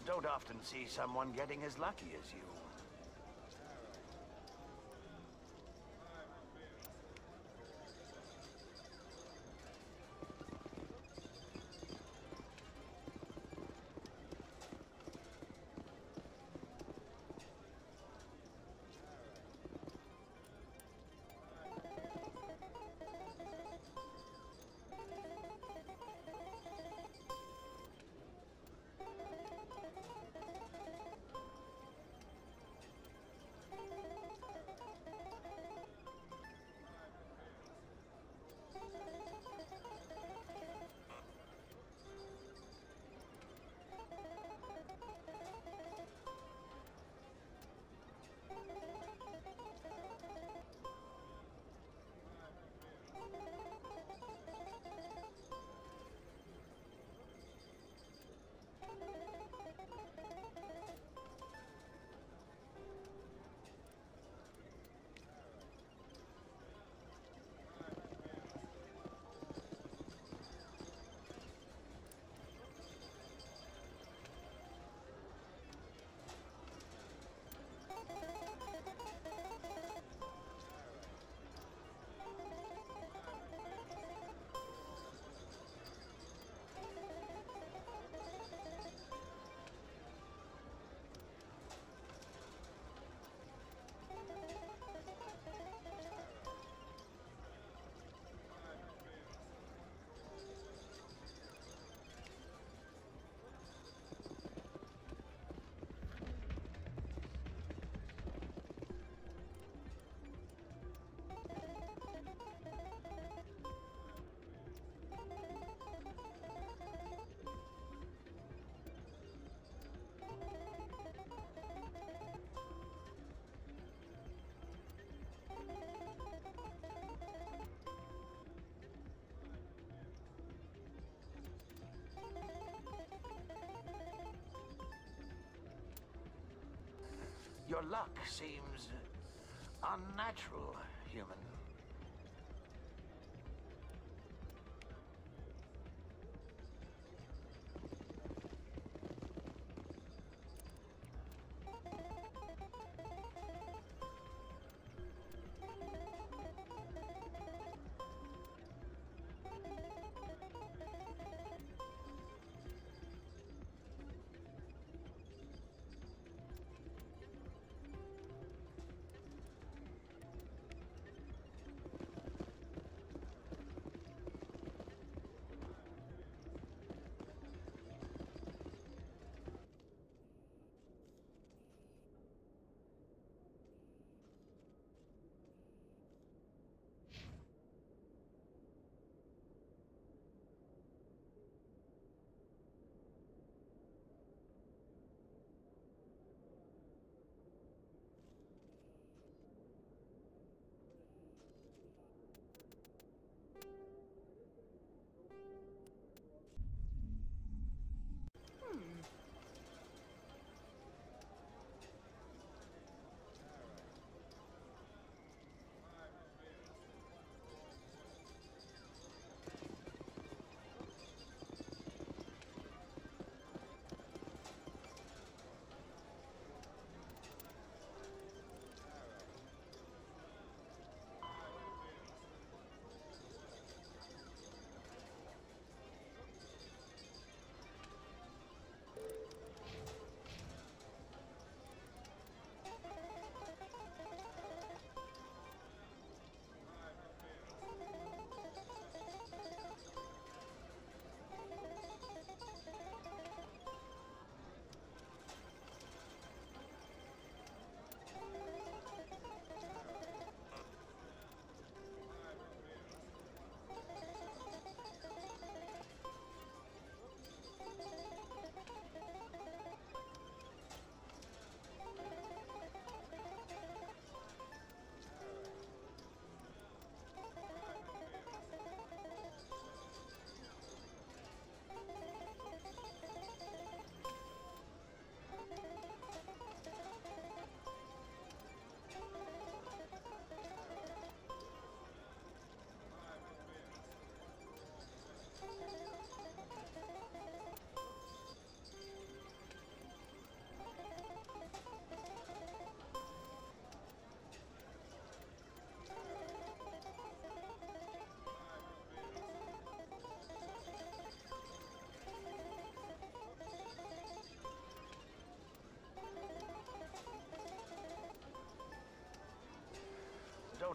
Don't often see someone getting as lucky as you. Your luck seems unnatural, human.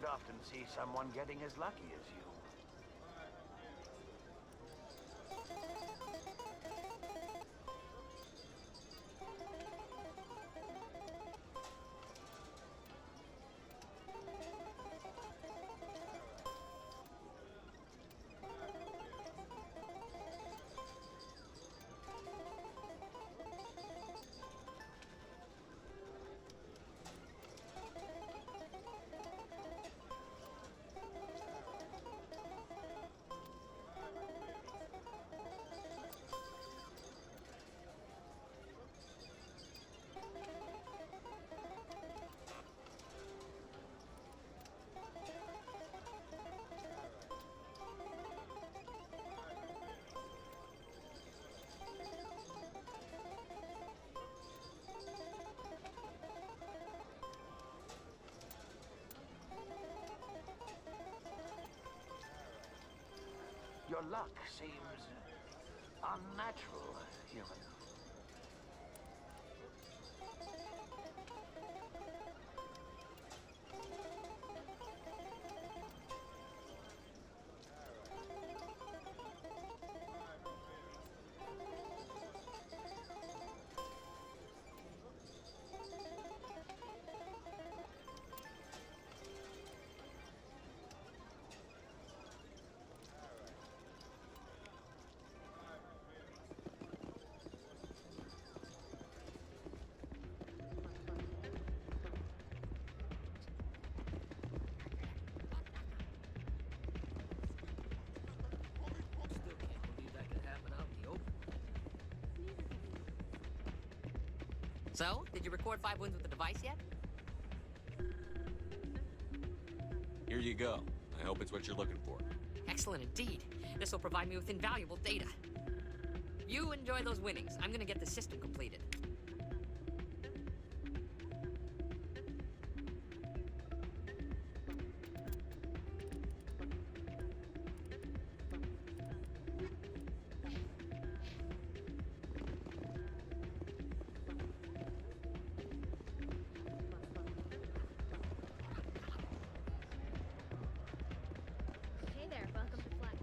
don't often see someone getting as lucky as you. Your luck seems unnatural, human. So, did you record 5 wins with the device yet? Here you go. I hope it's what you're looking for. Excellent indeed. This will provide me with invaluable data. You enjoy those winnings. I'm gonna get the system completed. Hey there, welcome to Flex.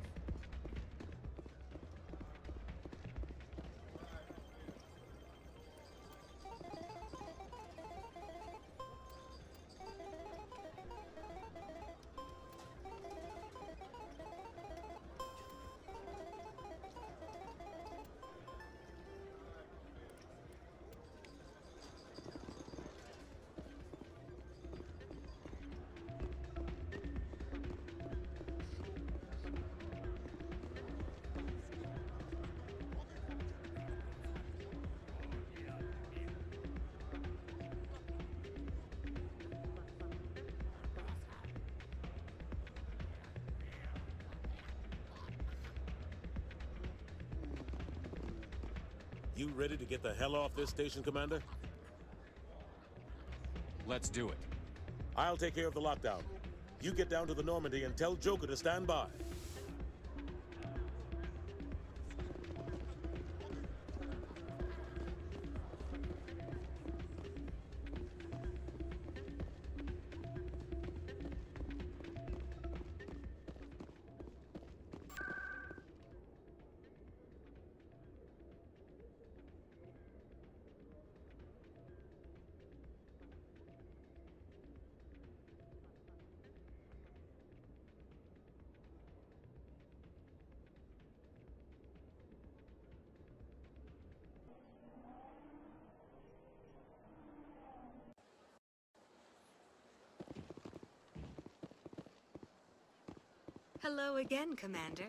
You ready to get the hell off this station, Commander? Let's do it. I'll take care of the lockdown. You get down to the Normandy and tell Joker to stand by. Hello again, Commander.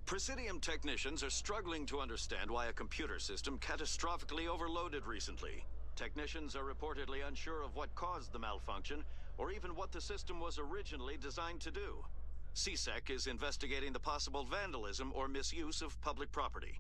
Presidium technicians are struggling to understand why a computer system catastrophically overloaded recently. Technicians are reportedly unsure of what caused the malfunction, or even what the system was originally designed to do. CSEC is investigating the possible vandalism or misuse of public property.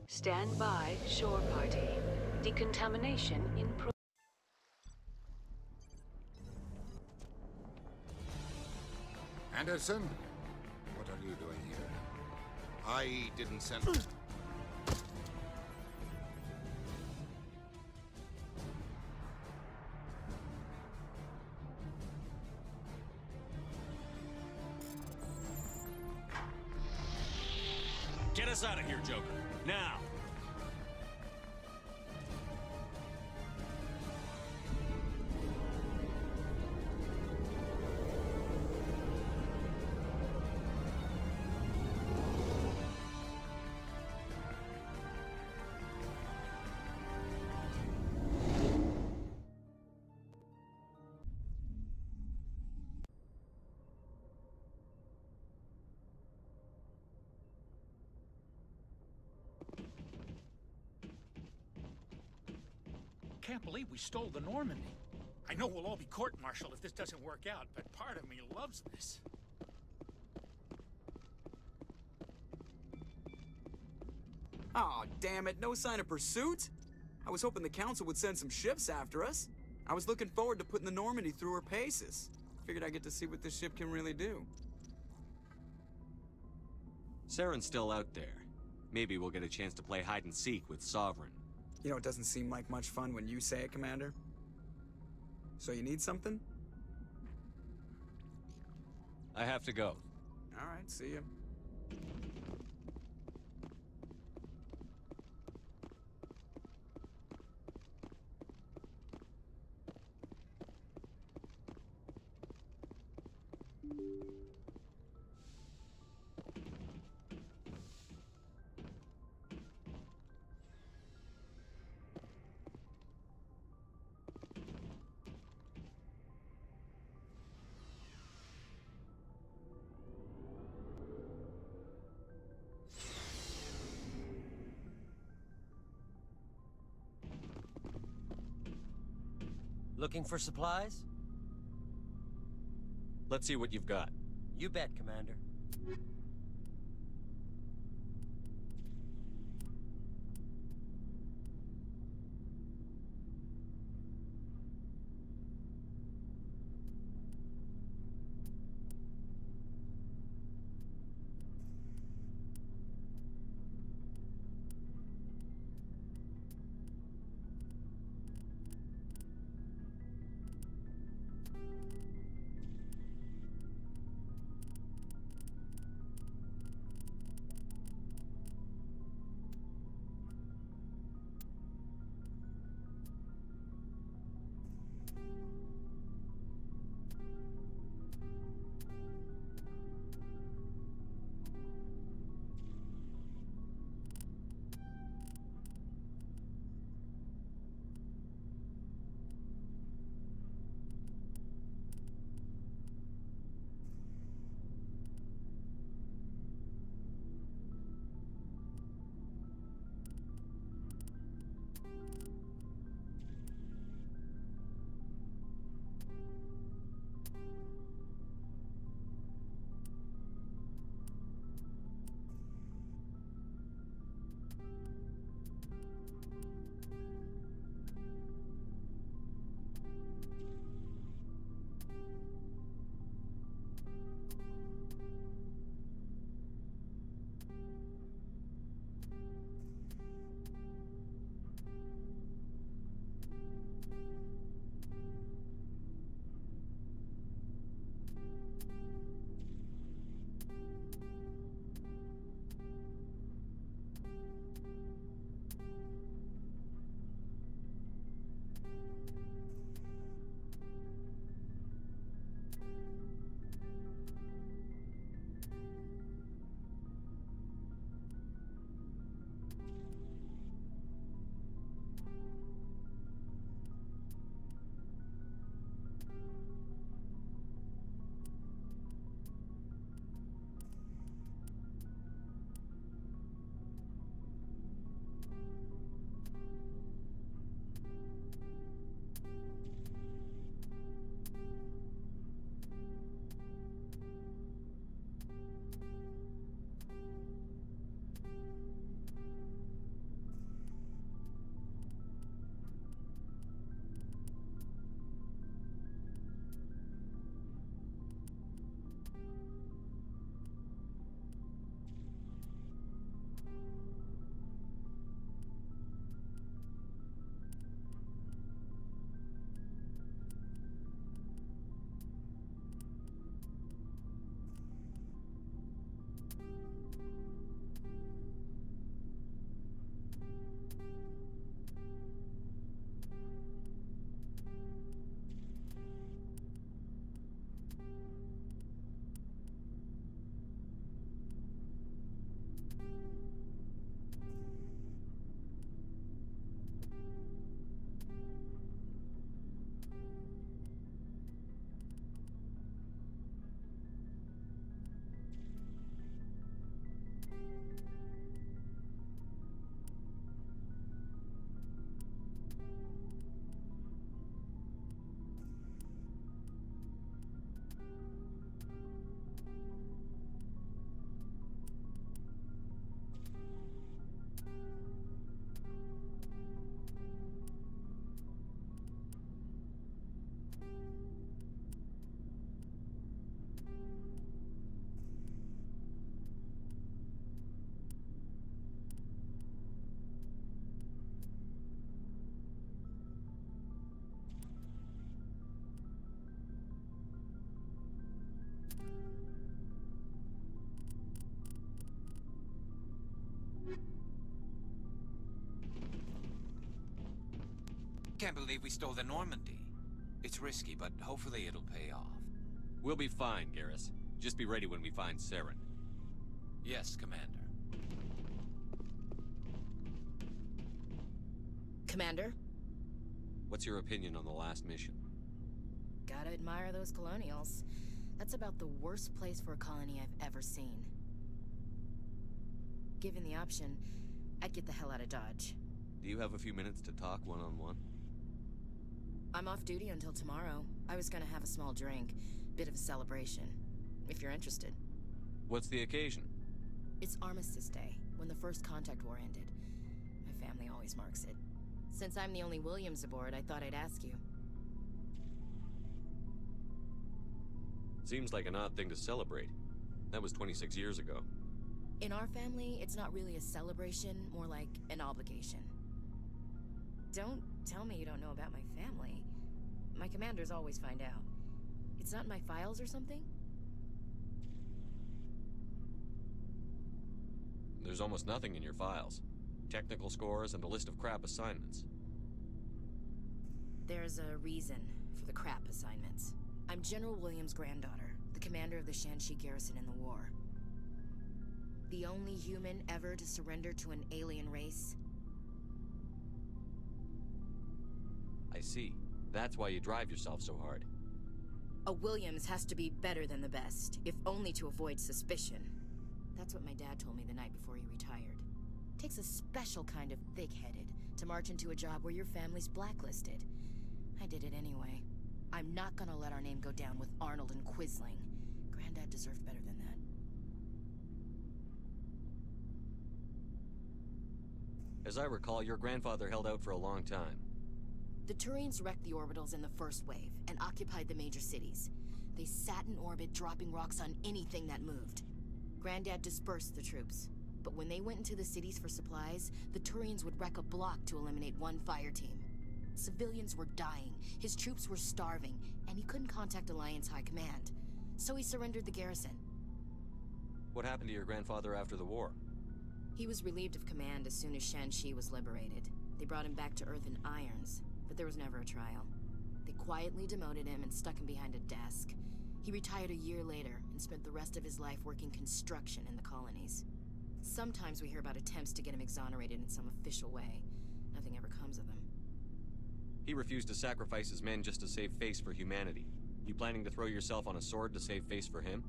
Stand by, shore party. Decontamination in pro- Anderson? What are you doing here? I didn't send... Get us out of here, Joker. Now! Can't believe we stole the Normandy. I know we'll all be court-martialed if this doesn't work out, but part of me loves this. Aw, damn it, no sign of pursuit? I was hoping the Council would send some ships after us. I was looking forward to putting the Normandy through her paces. Figured I'd get to see what this ship can really do. Saren's still out there. Maybe we'll get a chance to play hide-and-seek with Sovereign. You know, it doesn't seem like much fun when you say it, Commander. So you need something? I have to go. All right, see ya. Looking for supplies? Let's see what you've got. You bet, Commander. can't believe we stole the Normandy. It's risky, but hopefully it'll pay off. We'll be fine, Garrus. Just be ready when we find Saren. Yes, Commander. Commander? What's your opinion on the last mission? Gotta admire those colonials. That's about the worst place for a colony I've ever seen. Given the option, I'd get the hell out of Dodge. Do you have a few minutes to talk one-on-one? I'm off duty until tomorrow. I was gonna have a small drink. Bit of a celebration. If you're interested. What's the occasion? It's Armistice Day, when the first contact war ended. My family always marks it. Since I'm the only Williams aboard, I thought I'd ask you. Seems like an odd thing to celebrate. That was 26 years ago. In our family, it's not really a celebration, more like an obligation. Don't tell me you don't know about my family. My commanders always find out. It's not in my files or something? There's almost nothing in your files. Technical scores and a list of crap assignments. There's a reason for the crap assignments. I'm General Williams' granddaughter, the commander of the Shanxi garrison in the war. The only human ever to surrender to an alien race. I see. That's why you drive yourself so hard. A Williams has to be better than the best, if only to avoid suspicion. That's what my dad told me the night before he retired. Takes a special kind of thick-headed to march into a job where your family's blacklisted. I did it anyway. I'm not gonna let our name go down with Arnold and Quisling. Granddad deserved better than that. As I recall, your grandfather held out for a long time. The Turians wrecked the orbitals in the first wave and occupied the major cities. They sat in orbit, dropping rocks on anything that moved. Granddad dispersed the troops, but when they went into the cities for supplies, the Turians would wreck a block to eliminate one fire team. Civilians were dying, his troops were starving, and he couldn't contact Alliance High Command. So he surrendered the garrison. What happened to your grandfather after the war? He was relieved of command as soon as Shanxi was liberated. They brought him back to Earth in irons, but there was never a trial. They quietly demoted him and stuck him behind a desk. He retired a year later and spent the rest of his life working construction in the colonies. Sometimes we hear about attempts to get him exonerated in some official way. Nothing ever comes of them. He refused to sacrifice his men just to save face for humanity. You planning to throw yourself on a sword to save face for him?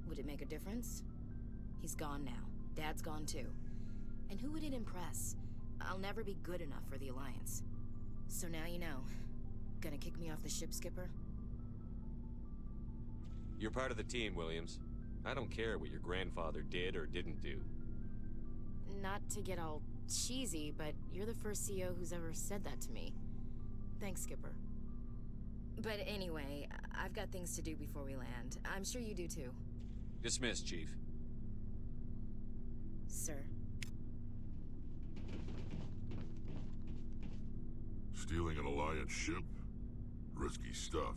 Would it make a difference? He's gone now. Dad's gone too. And who would it impress? I'll never be good enough for the Alliance. So now you know. Gonna kick me off the ship, Skipper? You're part of the team, Williams. I don't care what your grandfather did or didn't do. Not to get all cheesy, but you're the first CEO who's ever said that to me. Thanks, Skipper. But anyway, I've got things to do before we land. I'm sure you do too. Dismissed, Chief. Sir. Stealing an Alliance ship? Risky stuff.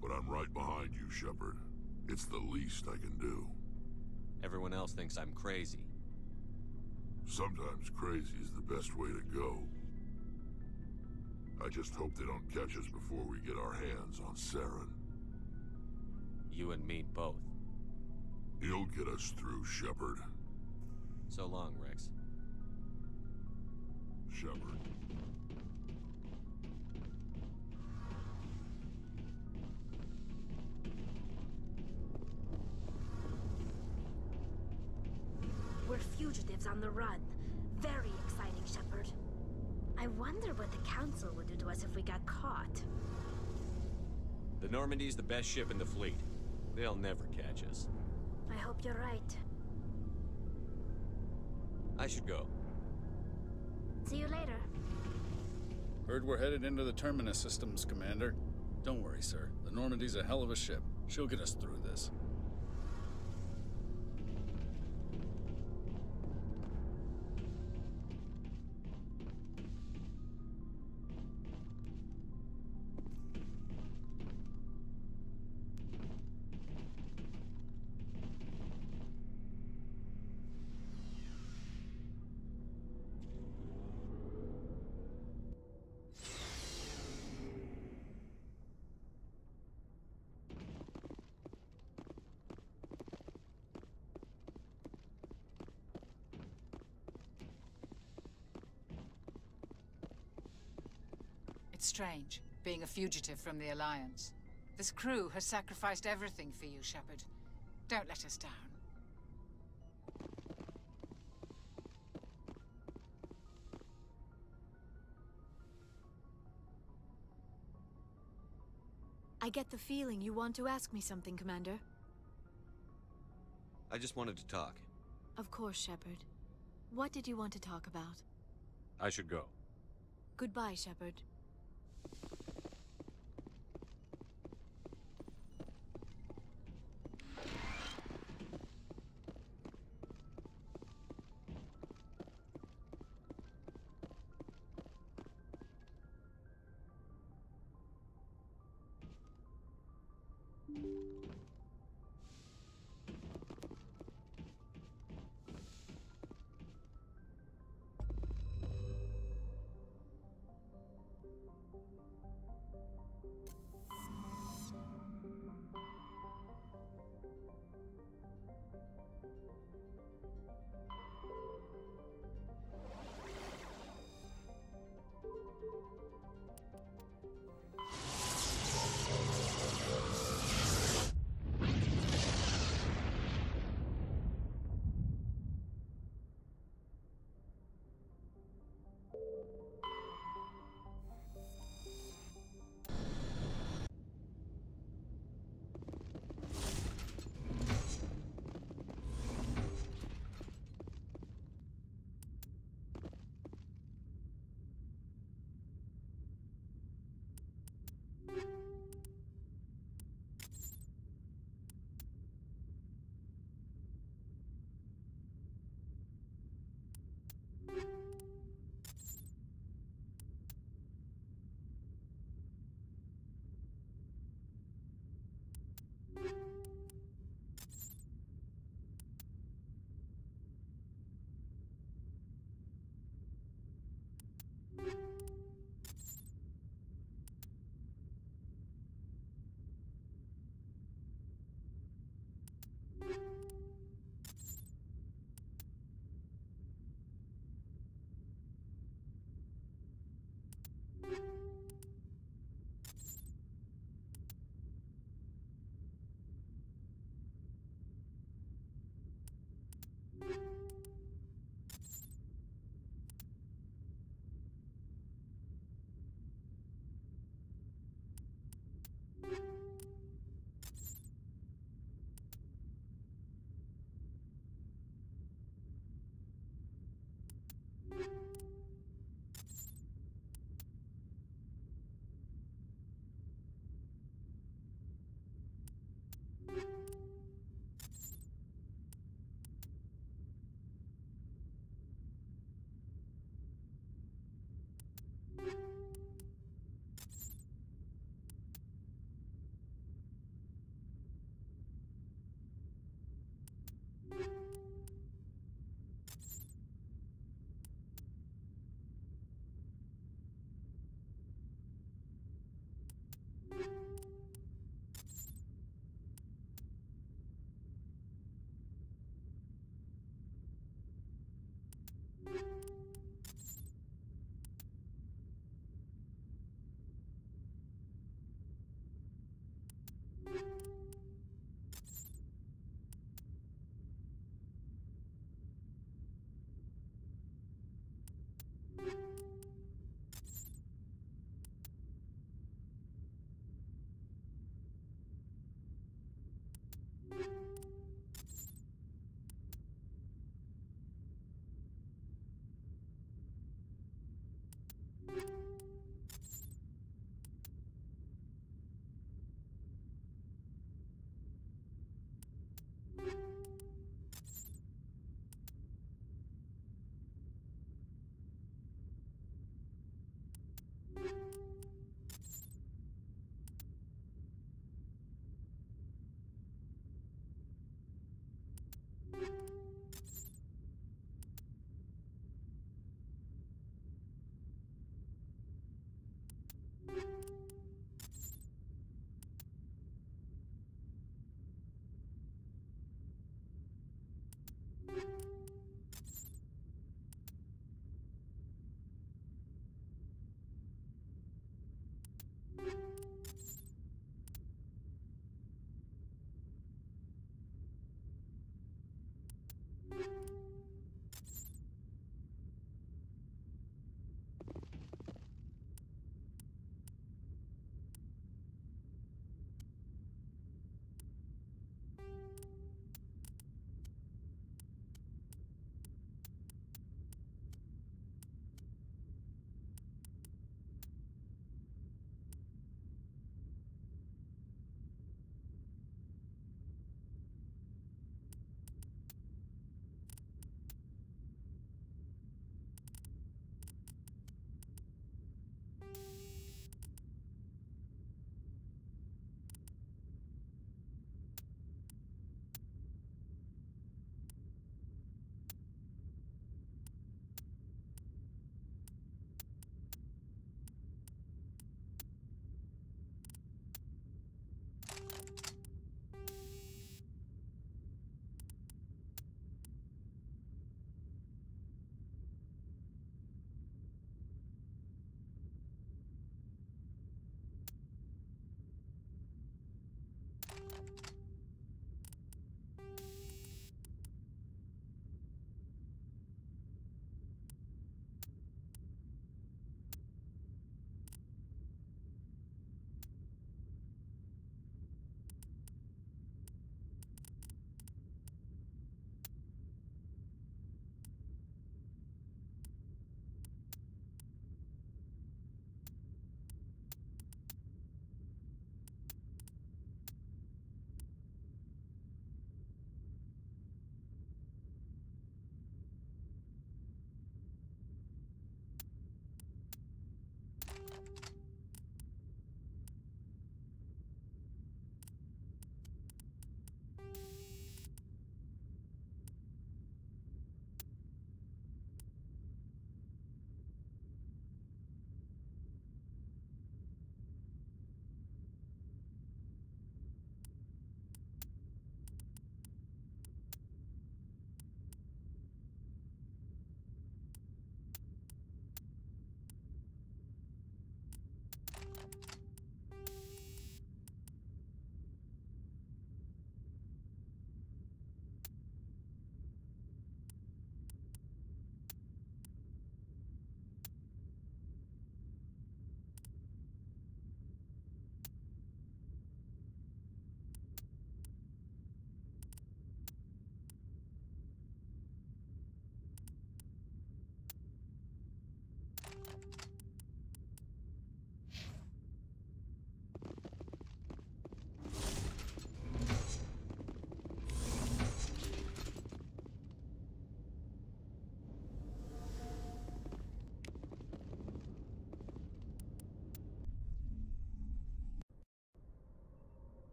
But I'm right behind you, Shepard. It's the least I can do. Everyone else thinks I'm crazy. Sometimes crazy is the best way to go. I just hope they don't catch us before we get our hands on Saren. You and me both. He'll get us through, Shepard. So long, Rex. Shepard. We're fugitives on the run. Very exciting, Shepard. I wonder what the Council would do to us if we got caught. The Normandy's the best ship in the fleet. They'll never catch us. I hope you're right. I should go. See you later. Heard we're headed into the Terminus systems, Commander. Don't worry, sir. The Normandy's a hell of a ship. She'll get us through this. strange, being a fugitive from the Alliance. This crew has sacrificed everything for you, Shepard. Don't let us down. I get the feeling you want to ask me something, Commander. I just wanted to talk. Of course, Shepard. What did you want to talk about? I should go. Goodbye, Shepard.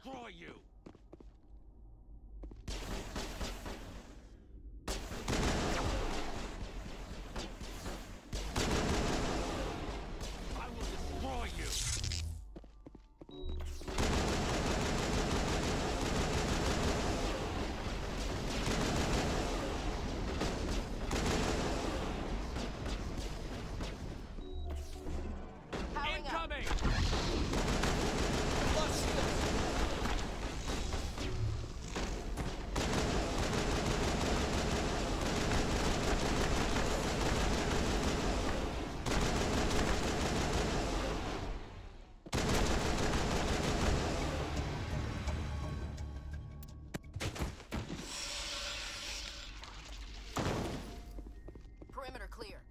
destroy you! I will destroy you! Incoming! Perimeter clear.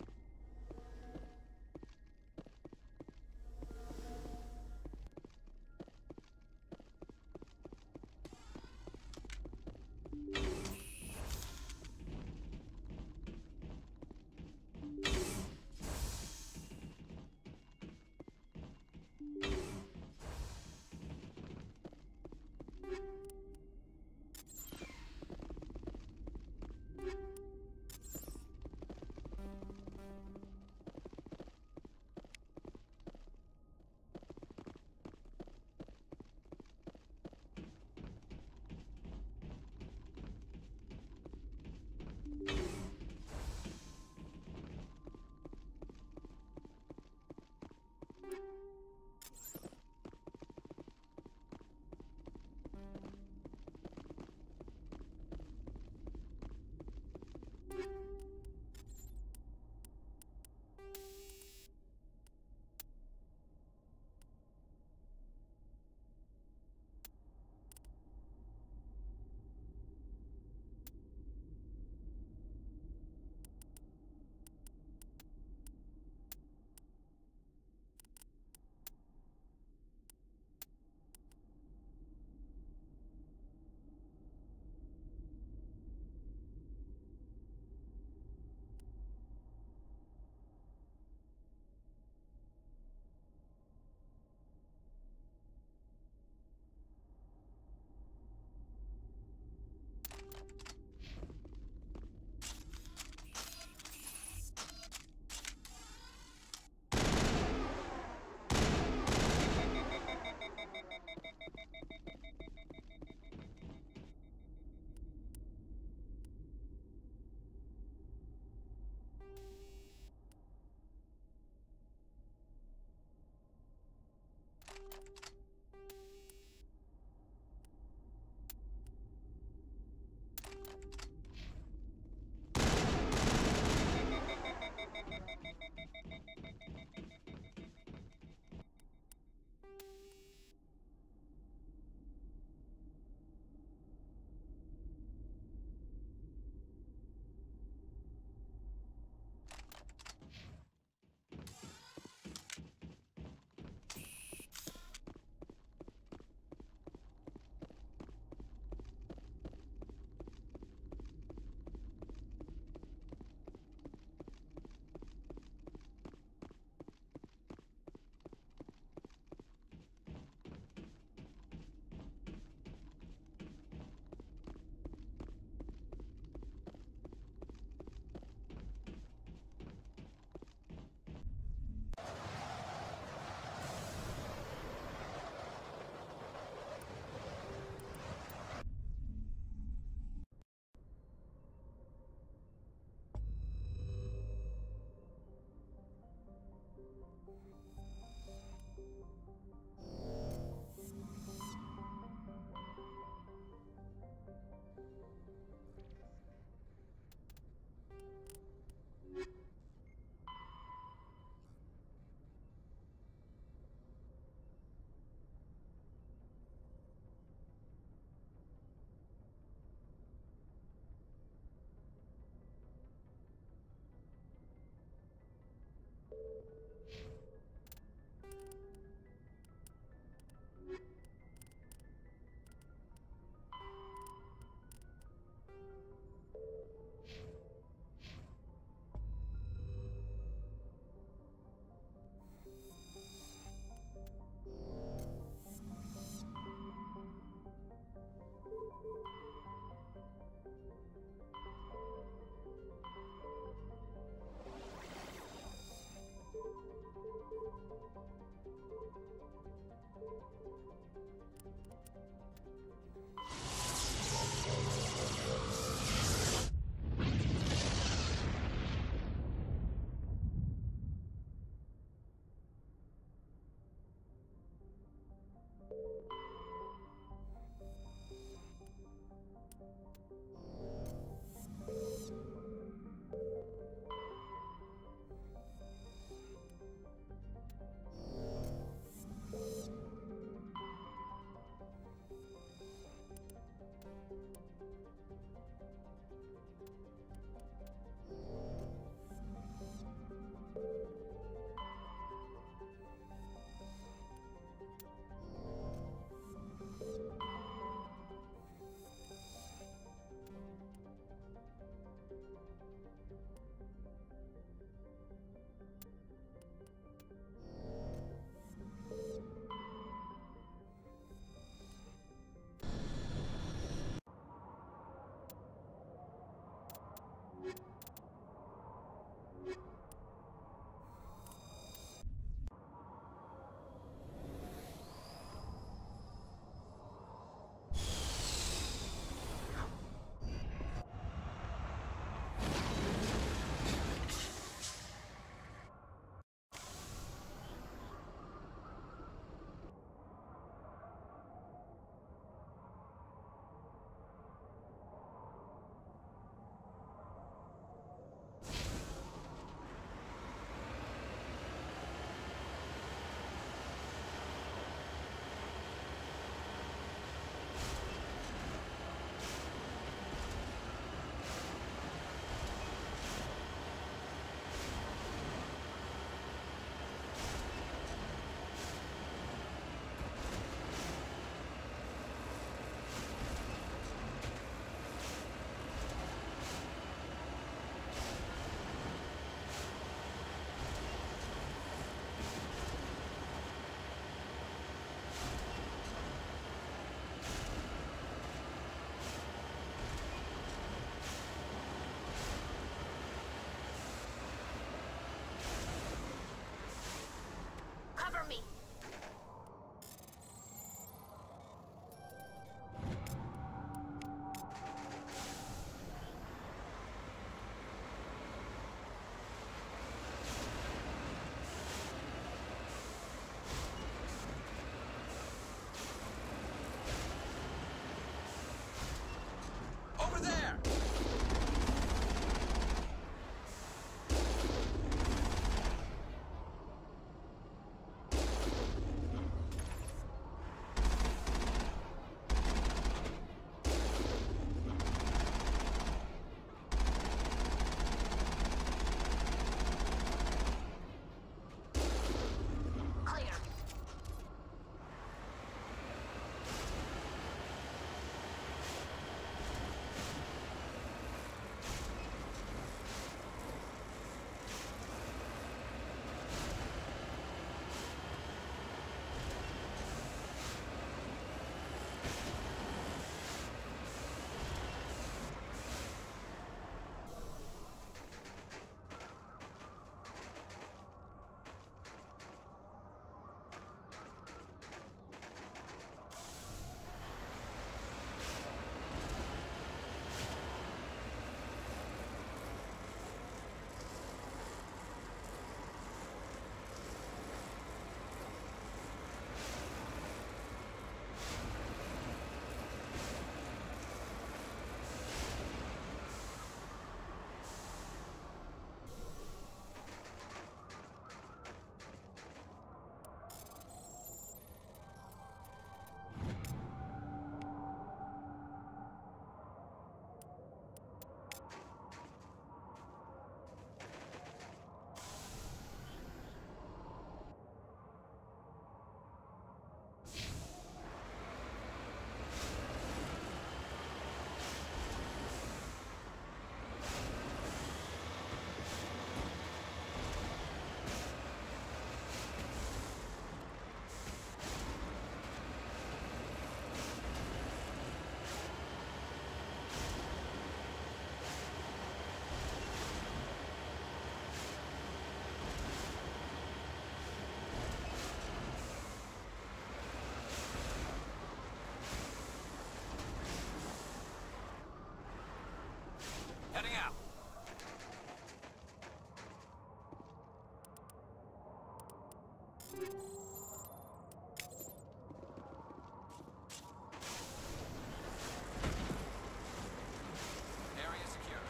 Area secure.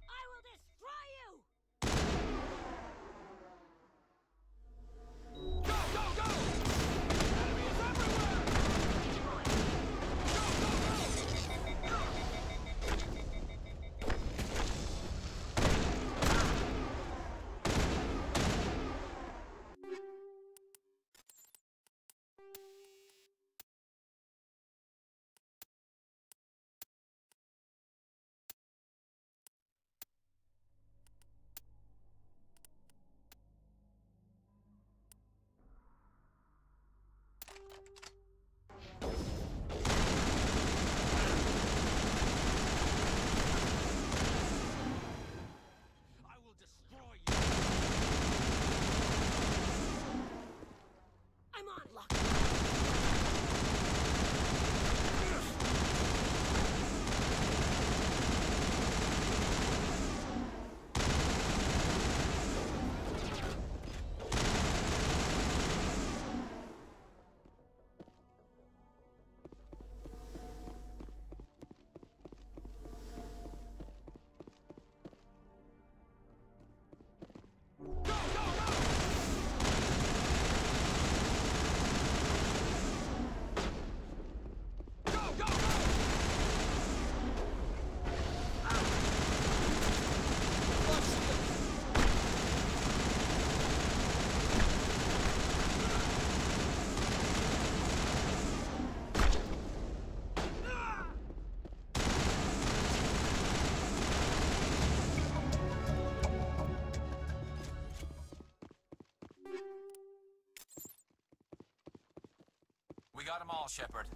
I will destroy you! Go, go, go! Enemies everywhere! I will destroy you! I'm on it! We got them all, Shepard.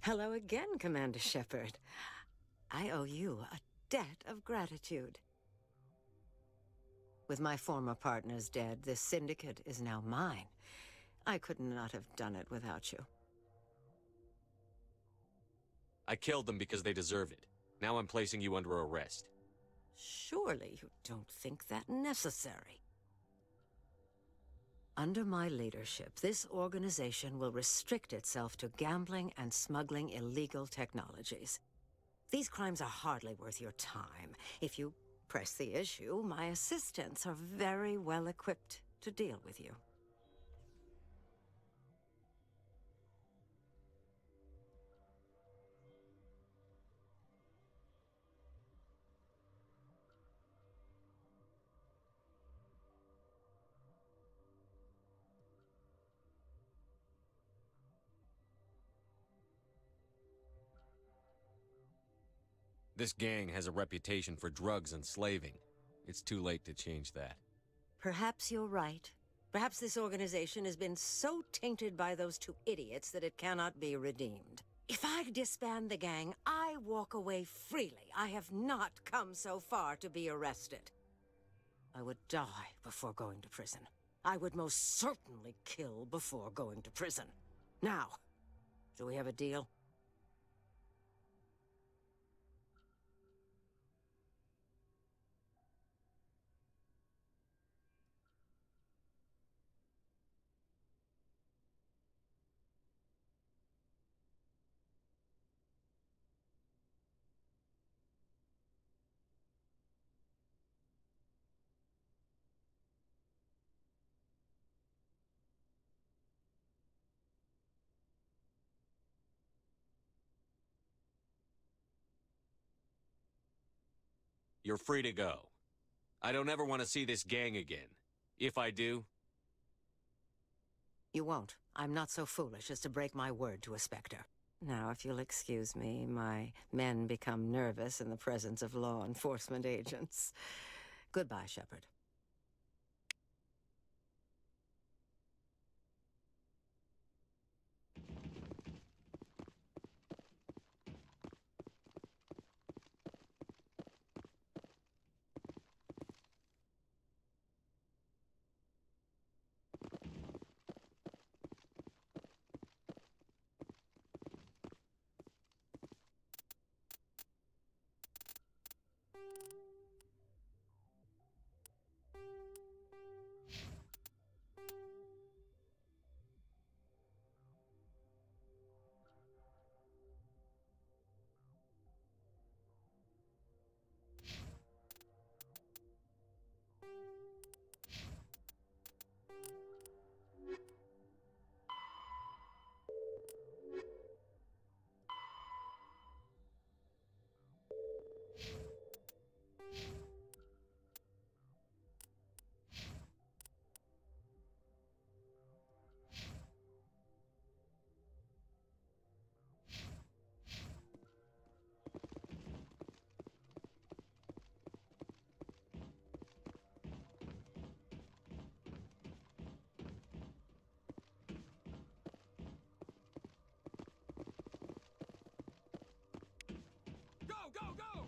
Hello again, Commander Shepard. I owe you a debt of gratitude. With my former partners dead, this syndicate is now mine. I could not have done it without you. I killed them because they deserve it. Now I'm placing you under arrest. Surely you don't think that necessary. Under my leadership, this organization will restrict itself to gambling and smuggling illegal technologies. These crimes are hardly worth your time. If you press the issue, my assistants are very well equipped to deal with you. This gang has a reputation for drugs and slaving. It's too late to change that. Perhaps you're right. Perhaps this organization has been so tainted by those two idiots that it cannot be redeemed. If I disband the gang, I walk away freely. I have not come so far to be arrested. I would die before going to prison. I would most certainly kill before going to prison. Now, do we have a deal? You're free to go. I don't ever want to see this gang again. If I do... You won't. I'm not so foolish as to break my word to a Spectre. Now, if you'll excuse me, my men become nervous in the presence of law enforcement agents. Goodbye, Shepard. Go, go!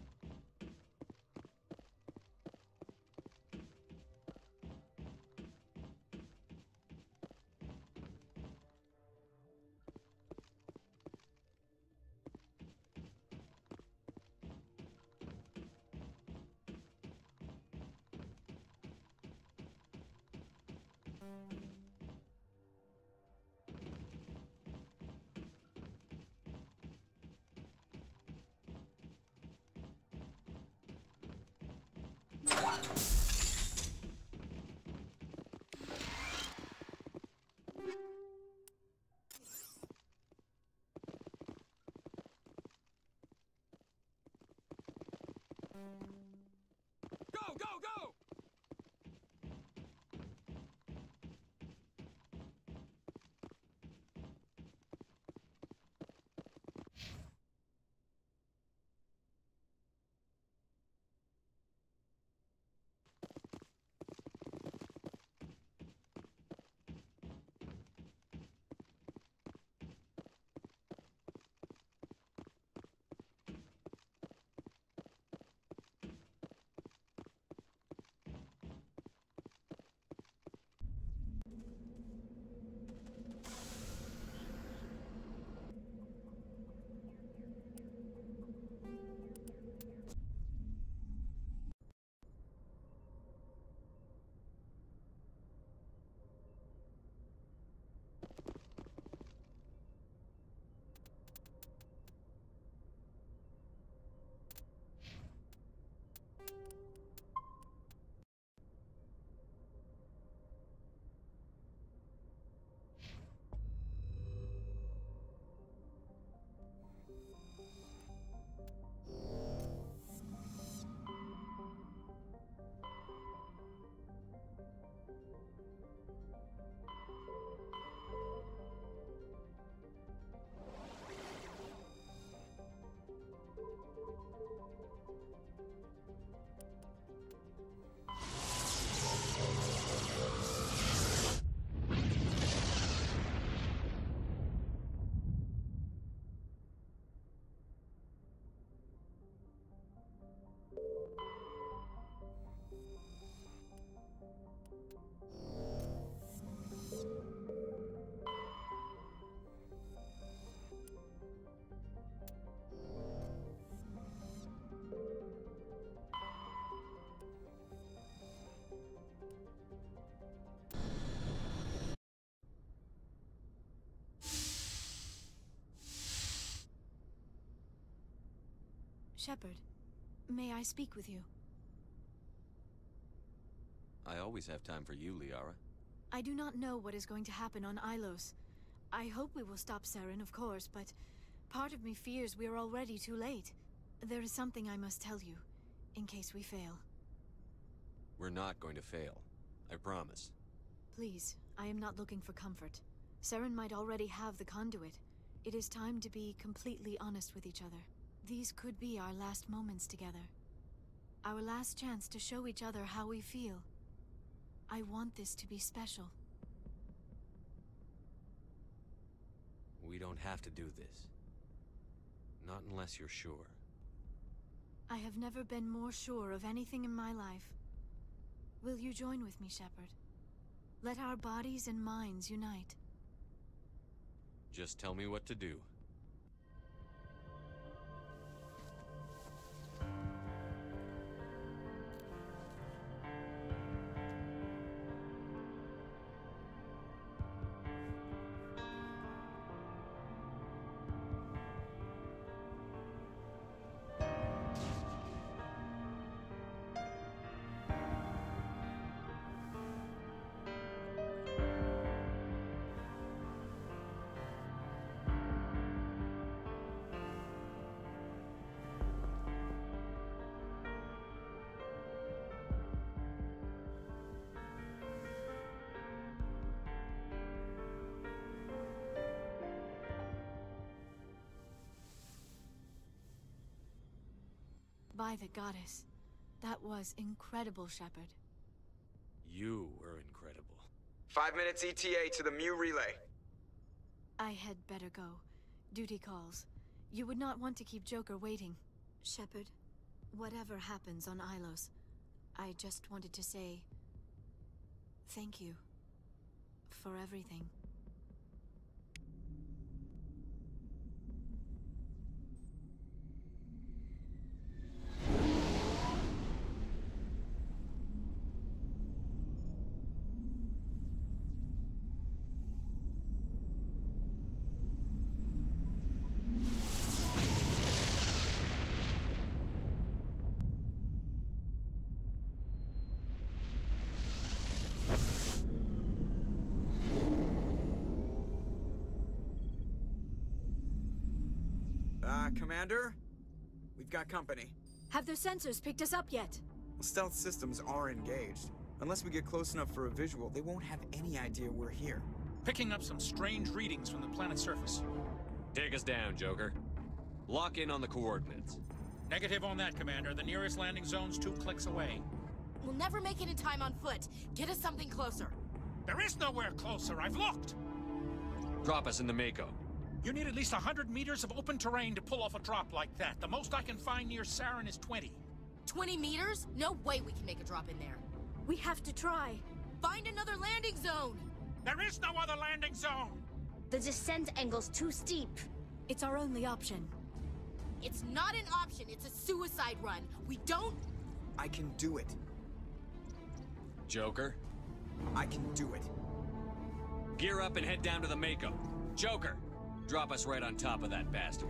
Go, go, go! Shepard, may I speak with you? I always have time for you, Liara. I do not know what is going to happen on Ilos. I hope we will stop Saren, of course, but part of me fears we are already too late. There is something I must tell you, in case we fail. We're not going to fail. I promise. Please, I am not looking for comfort. Saren might already have the conduit. It is time to be completely honest with each other. These could be our last moments together. Our last chance to show each other how we feel. I want this to be special. We don't have to do this. Not unless you're sure. I have never been more sure of anything in my life. Will you join with me, Shepard? Let our bodies and minds unite. Just tell me what to do. By the goddess. That was incredible, Shepard. You were incredible. 5 minutes ETA to the Mu relay. I had better go. Duty calls. You would not want to keep Joker waiting. Shepard, whatever happens on Ilos, I just wanted to say... thank you. For everything. Commander? We've got company. Have their sensors picked us up yet? Stealth systems are engaged. Unless we get close enough for a visual, they won't have any idea we're here. Picking up some strange readings from the planet's surface. Take us down, Joker. Lock in on the coordinates. Negative on that, Commander. The nearest landing zone's 2 clicks away. We'll never make it in time on foot. Get us something closer. There is nowhere closer. I've looked. Drop us in the Mako. You need at least 100 meters of open terrain to pull off a drop like that. The most I can find near Saren is 20. 20 meters? No way we can make a drop in there. We have to try. Find another landing zone! There is no other landing zone! The descent angle's too steep. It's our only option. It's not an option, it's a suicide run. We don't... I can do it. Joker? I can do it. Gear up and head down to the Mako. Joker! Drop us right on top of that bastard.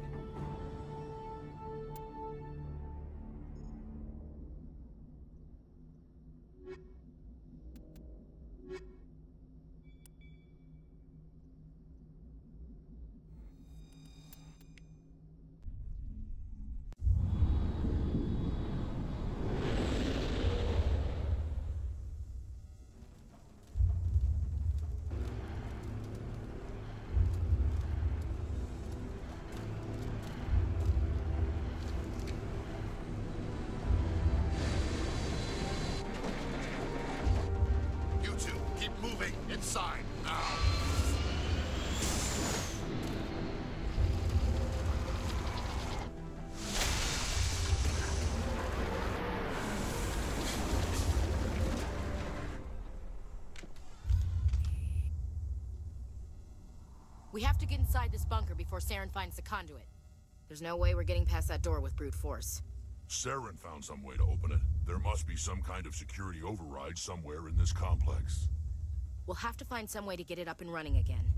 We have to get inside this bunker before Saren finds the conduit. There's no way we're getting past that door with brute force. Saren found some way to open it. There must be some kind of security override somewhere in this complex. We'll have to find some way to get it up and running again.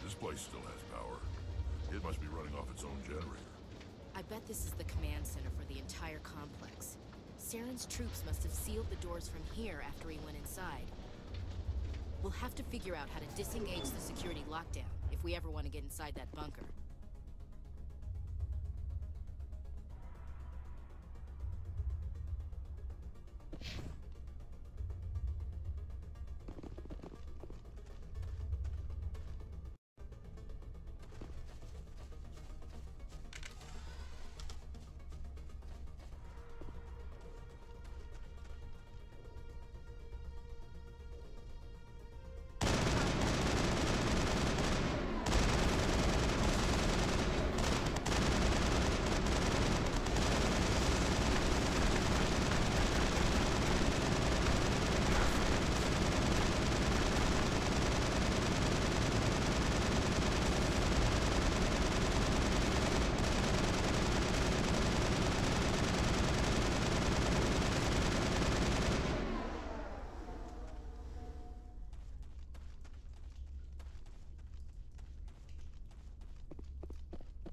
This place still has power. It must be running off its own generator. I bet this is the command center for the entire complex. Saren's troops must have sealed the doors from here after he went inside. We'll have to figure out how to disengage the security lockdown if we ever want to get inside that bunker.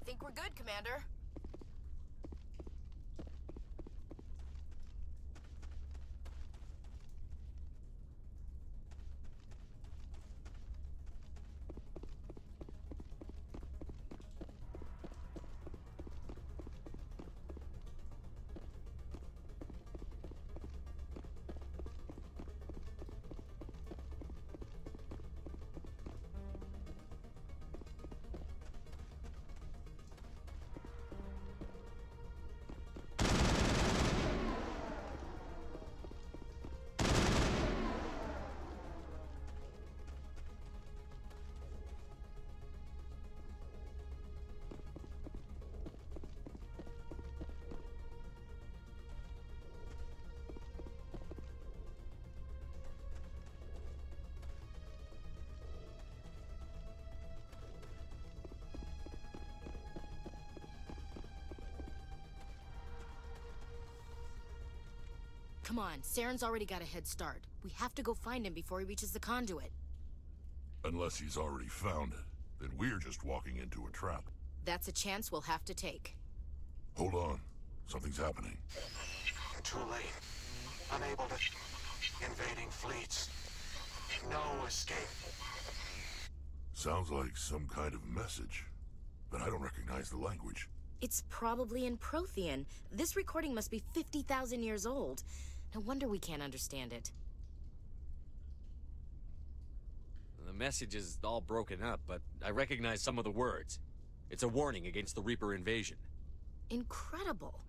Think we're good, Commander. Come on, Saren's already got a head start. We have to go find him before he reaches the conduit. Unless he's already found it, then we're just walking into a trap. That's a chance we'll have to take. Hold on. Something's happening. Too late. Unable to... Invading fleets. No escape. Sounds like some kind of message, but I don't recognize the language. It's probably in Prothean. This recording must be 50,000 years old. No wonder we can't understand it. The message is all broken up, but I recognize some of the words. It's a warning against the Reaper invasion. Incredible.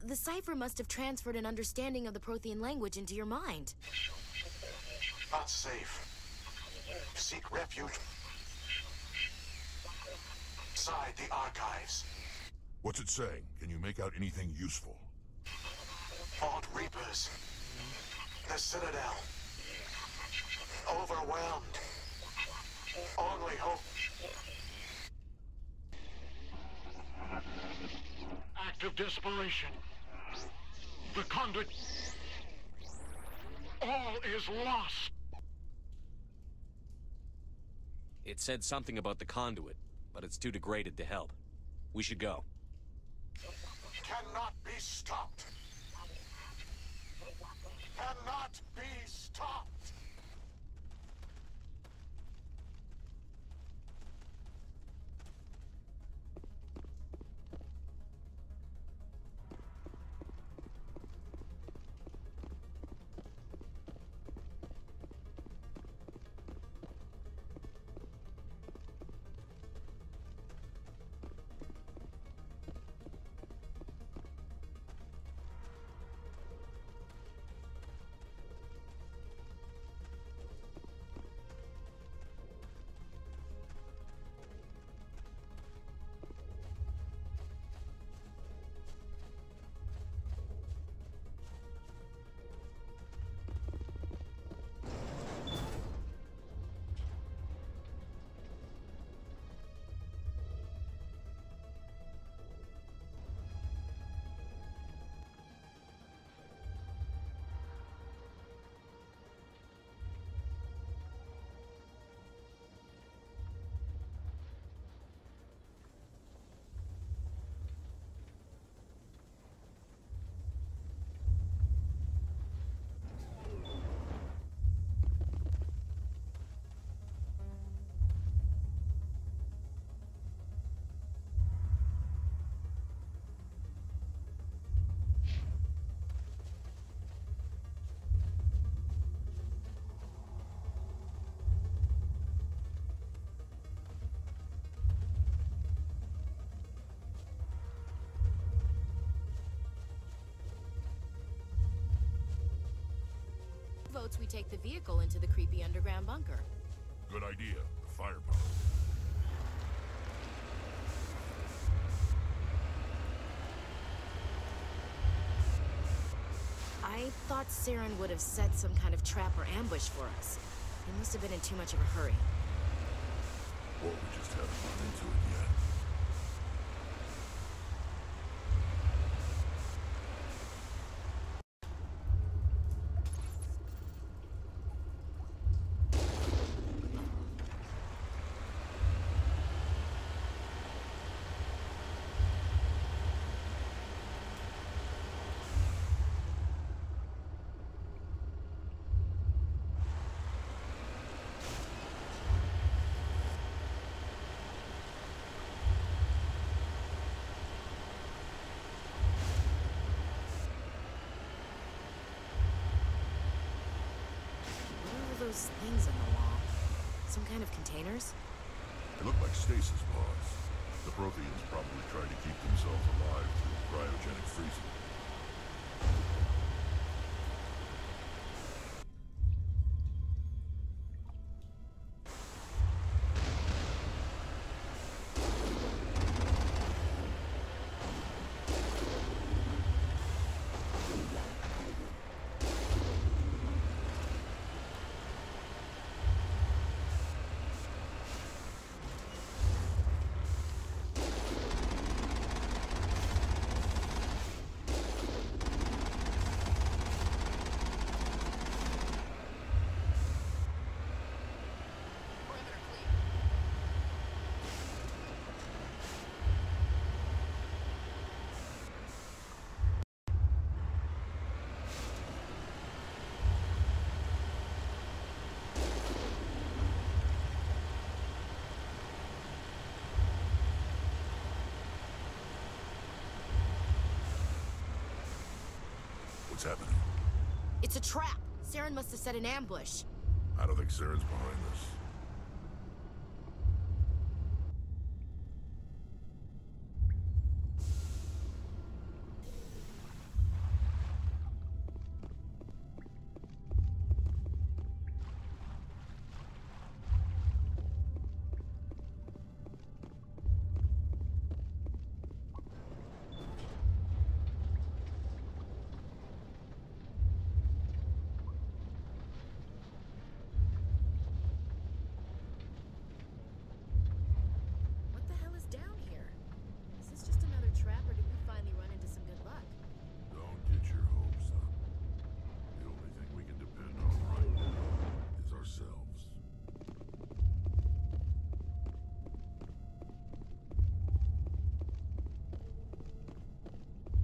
The cipher must have transferred an understanding of the Prothean language into your mind. Not safe. Seek refuge. Inside the archives. What's it saying? Can you make out anything useful? Vault Reapers. The Citadel. Overwhelmed. Only hope. Act of desperation. The conduit. All is lost. It said something about the conduit, but it's too degraded to help. We should go. Cannot be stopped. Cannot be stopped. votes we take the vehicle into the creepy underground bunker. Good idea. The firepower. I thought Saren would have set some kind of trap or ambush for us. He must have been in too much of a hurry. Or we just haven't run into it yet. Those things on the wall. Some kind of containers? They look like stasis pods. The Protheans probably try to keep themselves alive through cryogenic freezing. What's happening? It's a trap! Saren must have set an ambush. I don't think Saren's behind this.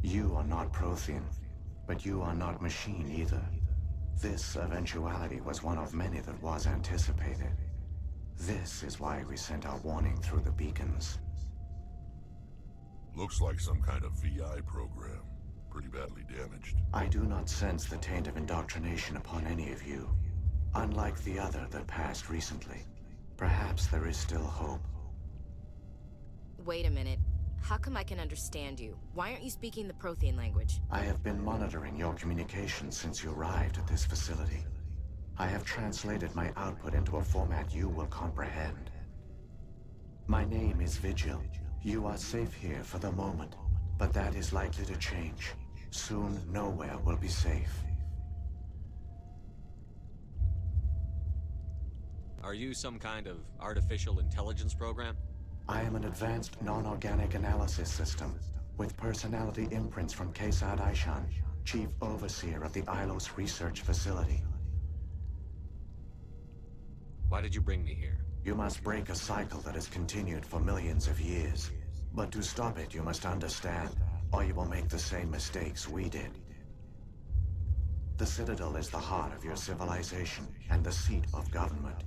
You are not Prothean, but you are not machine either. This eventuality was one of many that was anticipated. This is why we sent our warning through the beacons. Looks like some kind of VI program. Pretty badly damaged. I do not sense the taint of indoctrination upon any of you. Unlike the other that passed recently. Perhaps there is still hope. Wait a minute. How come I can understand you? Why aren't you speaking the Prothean language? I have been monitoring your communications since you arrived at this facility. I have translated my output into a format you will comprehend. My name is Vigil. You are safe here for the moment, but that is likely to change. Soon, nowhere will be safe. Are you some kind of artificial intelligence program? I am an advanced non-organic analysis system, with personality imprints from Kesad Aishan, Chief Overseer of the Ilos Research Facility. Why did you bring me here? You must break a cycle that has continued for millions of years. But to stop it, you must understand, or you will make the same mistakes we did. The Citadel is the heart of your civilization, and the seat of government.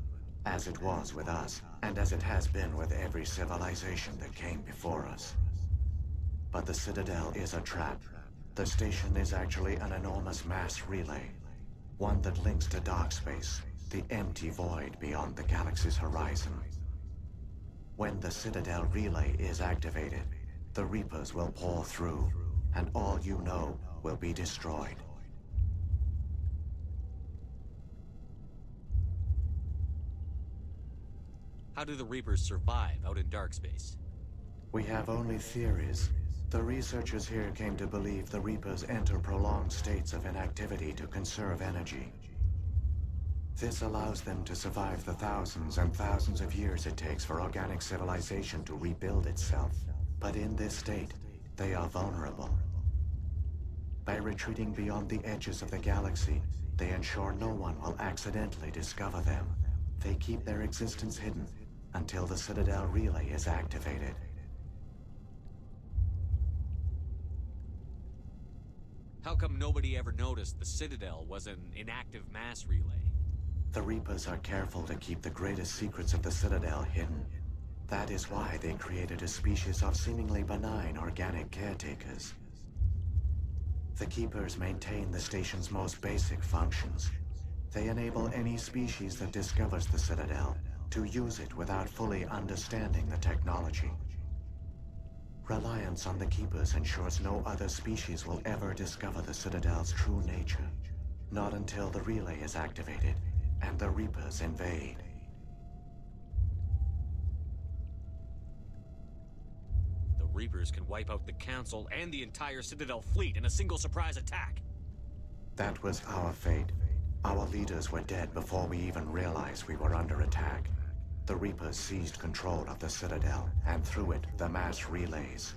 As it was with us, and as it has been with every civilization that came before us. But the Citadel is a trap. The station is actually an enormous mass relay. One that links to dark space, the empty void beyond the galaxy's horizon. When the Citadel relay is activated, the Reapers will pour through, and all you know will be destroyed. How do the Reapers survive out in dark space? We have only theories. The researchers here came to believe the Reapers enter prolonged states of inactivity to conserve energy. This allows them to survive the thousands and thousands of years it takes for organic civilization to rebuild itself. But in this state, they are vulnerable. By retreating beyond the edges of the galaxy, they ensure no one will accidentally discover them. They keep their existence hidden until the Citadel relay is activated. How come nobody ever noticed the Citadel was an inactive mass relay? The Reapers are careful to keep the greatest secrets of the Citadel hidden. That is why they created a species of seemingly benign organic caretakers. The Keepers maintain the station's most basic functions. They enable any species that discovers the Citadel to use it without fully understanding the technology. Reliance on the Keepers ensures no other species will ever discover the Citadel's true nature. Not until the relay is activated and the Reapers invade. The Reapers can wipe out the Council and the entire Citadel fleet in a single surprise attack. That was our fate. Our leaders were dead before we even realized we were under attack. The Reapers seized control of the Citadel, and through it, the mass relays.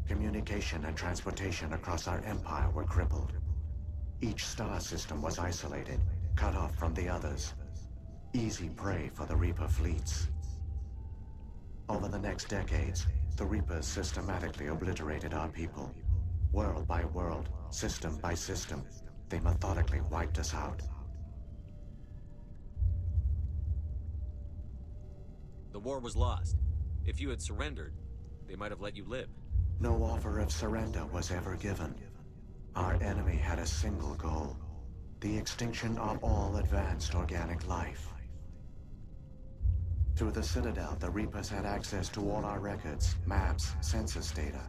Communication and transportation across our empire were crippled. Each star system was isolated, cut off from the others. Easy prey for the Reaper fleets. Over the next decades, the Reapers systematically obliterated our people. World by world, system by system, they methodically wiped us out. The war was lost. If you had surrendered, they might have let you live. No offer of surrender was ever given. Our enemy had a single goal: the extinction of all advanced organic life. Through the Citadel, the Reapers had access to all our records, maps, census data.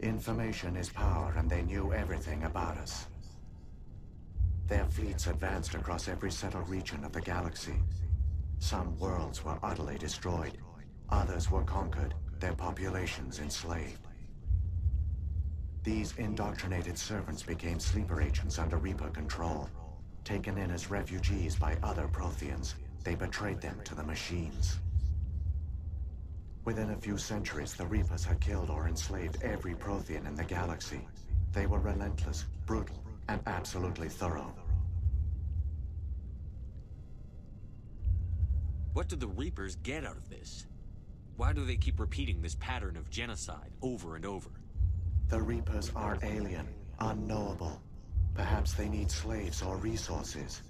Information is power, and they knew everything about us. Their fleets advanced across every settled region of the galaxy. Some worlds were utterly destroyed. Others were conquered, their populations enslaved. These indoctrinated servants became sleeper agents under Reaper control. Taken in as refugees by other Protheans, they betrayed them to the machines. Within a few centuries, the Reapers had killed or enslaved every Prothean in the galaxy. They were relentless, brutal, and absolutely thorough. What do the Reapers get out of this? Why do they keep repeating this pattern of genocide over and over? The Reapers are alien, unknowable. Perhaps they need slaves or resources.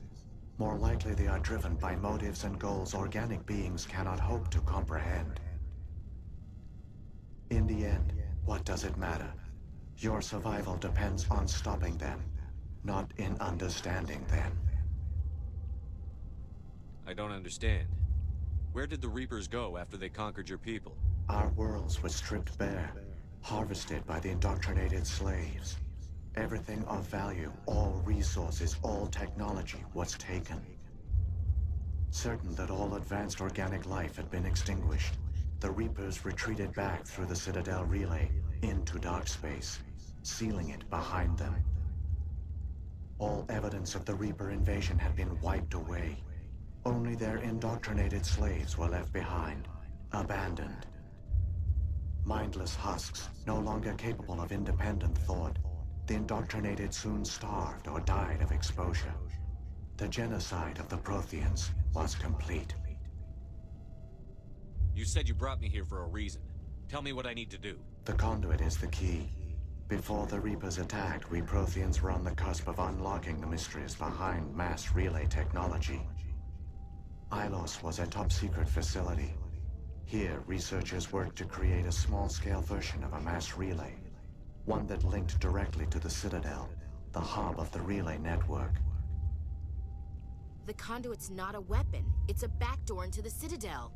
More likely they are driven by motives and goals organic beings cannot hope to comprehend. In the end, what does it matter? Your survival depends on stopping them, not in understanding them. I don't understand. Where did the Reapers go after they conquered your people? Our worlds were stripped bare, harvested by the indoctrinated slaves. Everything of value, all resources, all technology was taken. Certain that all advanced organic life had been extinguished, the Reapers retreated back through the Citadel relay into dark space, sealing it behind them. All evidence of the Reaper invasion had been wiped away. Only their indoctrinated slaves were left behind, abandoned. Mindless husks, no longer capable of independent thought, the indoctrinated soon starved or died of exposure. The genocide of the Protheans was complete. You said you brought me here for a reason. Tell me what I need to do. The conduit is the key. Before the Reapers attacked, we Protheans were on the cusp of unlocking the mysteries behind mass relay technology. Ilos was a top-secret facility. Here, researchers worked to create a small-scale version of a mass relay, one that linked directly to the Citadel, the hub of the relay network. The conduit's not a weapon. It's a backdoor into the Citadel.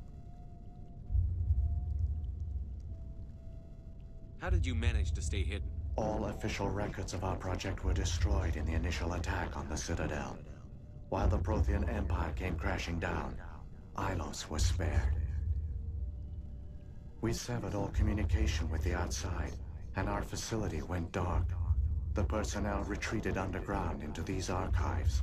How did you manage to stay hidden? All official records of our project were destroyed in the initial attack on the Citadel. While the Prothean Empire came crashing down, Ilos was spared. We severed all communication with the outside, and our facility went dark. The personnel retreated underground into these archives.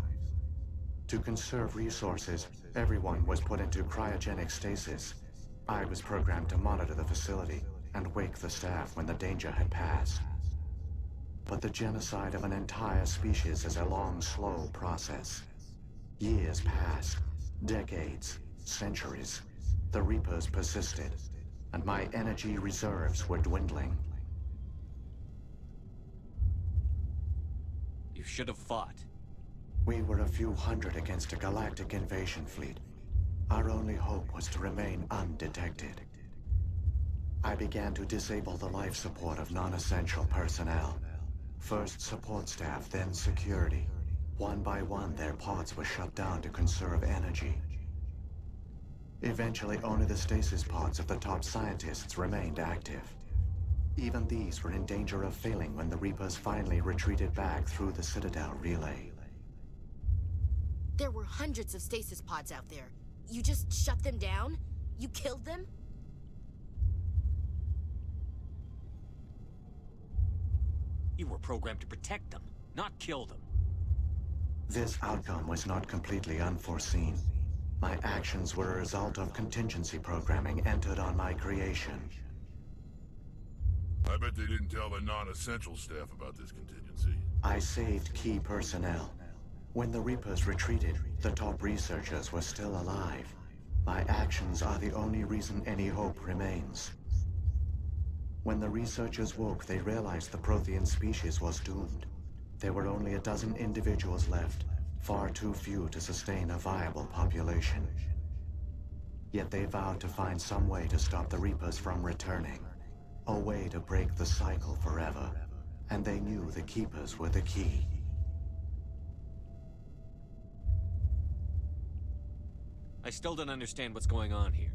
To conserve resources, everyone was put into cryogenic stasis. I was programmed to monitor the facility and wake the staff when the danger had passed. But the genocide of an entire species is a long, slow process. Years passed, decades, centuries. The Reapers persisted, and my energy reserves were dwindling. You should have fought. We were a few hundred against a galactic invasion fleet. Our only hope was to remain undetected. I began to disable the life support of non-essential personnel. First support staff, then security. One by one, their pods were shut down to conserve energy. Eventually, only the stasis pods of the top scientists remained active. Even these were in danger of failing when the Reapers finally retreated back through the Citadel relay. There were hundreds of stasis pods out there. You just shut them down? You killed them? You were programmed to protect them, not kill them. This outcome was not completely unforeseen. My actions were a result of contingency programming entered on my creation. I bet they didn't tell the non-essential staff about this contingency. I saved key personnel. When the Reapers retreated, the top researchers were still alive. My actions are the only reason any hope remains. When the researchers woke, they realized the Prothean species was doomed. There were only a dozen individuals left, far too few to sustain a viable population. Yet they vowed to find some way to stop the Reapers from returning. A way to break the cycle forever. And they knew the Keepers were the key. I still don't understand what's going on here.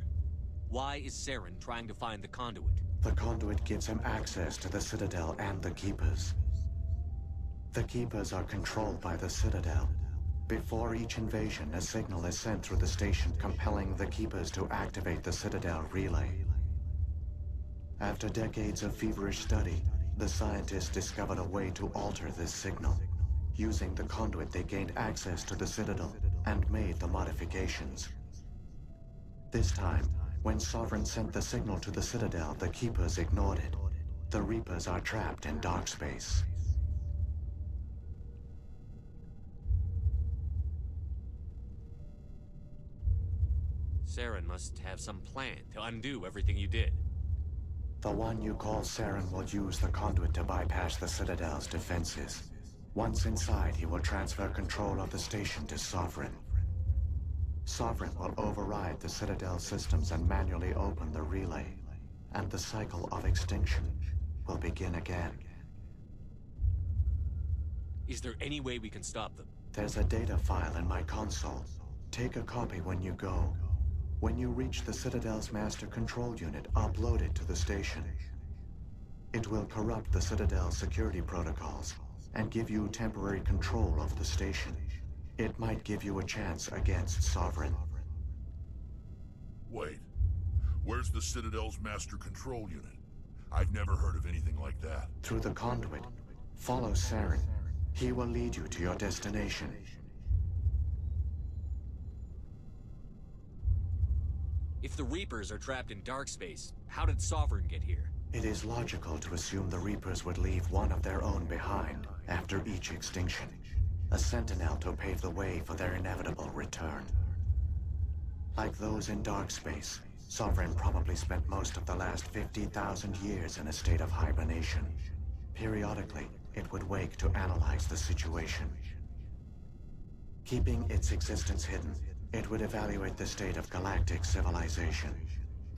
Why is Saren trying to find the conduit? The conduit gives him access to the Citadel and the Keepers. The Keepers are controlled by the Citadel. Before each invasion, a signal is sent through the station compelling the Keepers to activate the Citadel relay. After decades of feverish study, the scientists discovered a way to alter this signal. Using the conduit, they gained access to the Citadel and made the modifications. This time, when Sovereign sent the signal to the Citadel, the Keepers ignored it. The Reapers are trapped in dark space. Saren must have some plan to undo everything you did. The one you call Saren will use the conduit to bypass the Citadel's defenses. Once inside, he will transfer control of the station to Sovereign. Sovereign will override the Citadel systems and manually open the relay, and the cycle of extinction will begin again. Is there any way we can stop them? There's a data file in my console. Take a copy when you go. When you reach the Citadel's master control unit, upload it to the station. It will corrupt the Citadel's security protocols and give you temporary control of the station. It might give you a chance against Sovereign. Wait, where's the Citadel's master control unit? I've never heard of anything like that. Through the conduit. Follow Saren. He will lead you to your destination. If the Reapers are trapped in dark space, how did Sovereign get here? It is logical to assume the Reapers would leave one of their own behind after each extinction. A sentinel to pave the way for their inevitable return. Like those in dark space, Sovereign probably spent most of the last 50,000 years in a state of hibernation. Periodically, it would wake to analyze the situation. Keeping its existence hidden, it would evaluate the state of galactic civilization.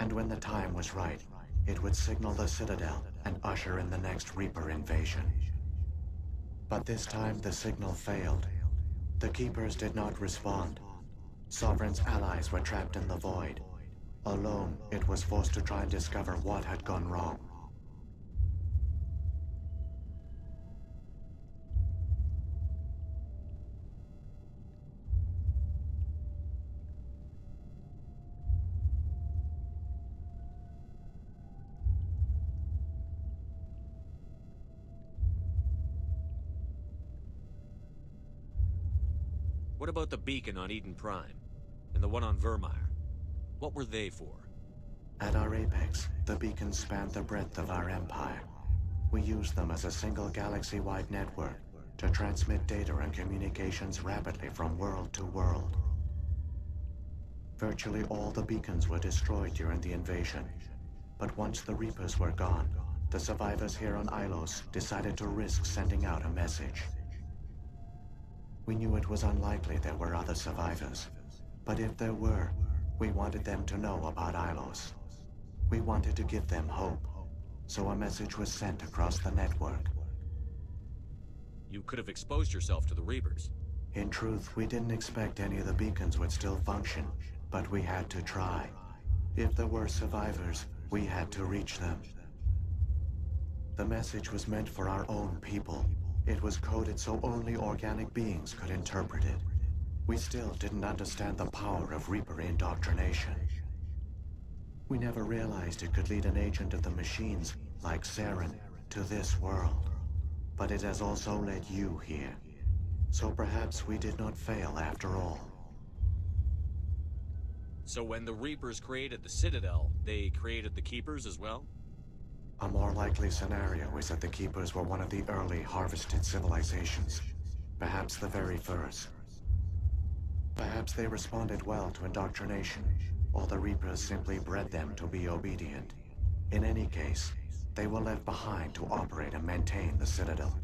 And when the time was right, it would signal the Citadel and usher in the next Reaper invasion. But this time the signal failed. The Keepers did not respond. Sovereign's allies were trapped in the void. Alone, it was forced to try and discover what had gone wrong. What about the beacon on Eden Prime? And the one on Vermeer? What were they for? At our apex, the beacons spanned the breadth of our empire. We used them as a single galaxy-wide network to transmit data and communications rapidly from world to world. Virtually all the beacons were destroyed during the invasion. But once the Reapers were gone, the survivors here on Ilos decided to risk sending out a message. We knew it was unlikely there were other survivors. But if there were, we wanted them to know about Ilos. We wanted to give them hope. So a message was sent across the network. You could have exposed yourself to the Reapers. In truth, we didn't expect any of the beacons would still function, but we had to try. If there were survivors, we had to reach them. The message was meant for our own people. It was coded so only organic beings could interpret it. We still didn't understand the power of Reaper indoctrination. We never realized it could lead an agent of the machines, like Saren, to this world. But it has also led you here. So perhaps we did not fail after all. So when the Reapers created the Citadel, they created the Keepers as well? A more likely scenario is that the Keepers were one of the early harvested civilizations. Perhaps the very first. Perhaps they responded well to indoctrination, or the Reapers simply bred them to be obedient. In any case, they were left behind to operate and maintain the Citadel.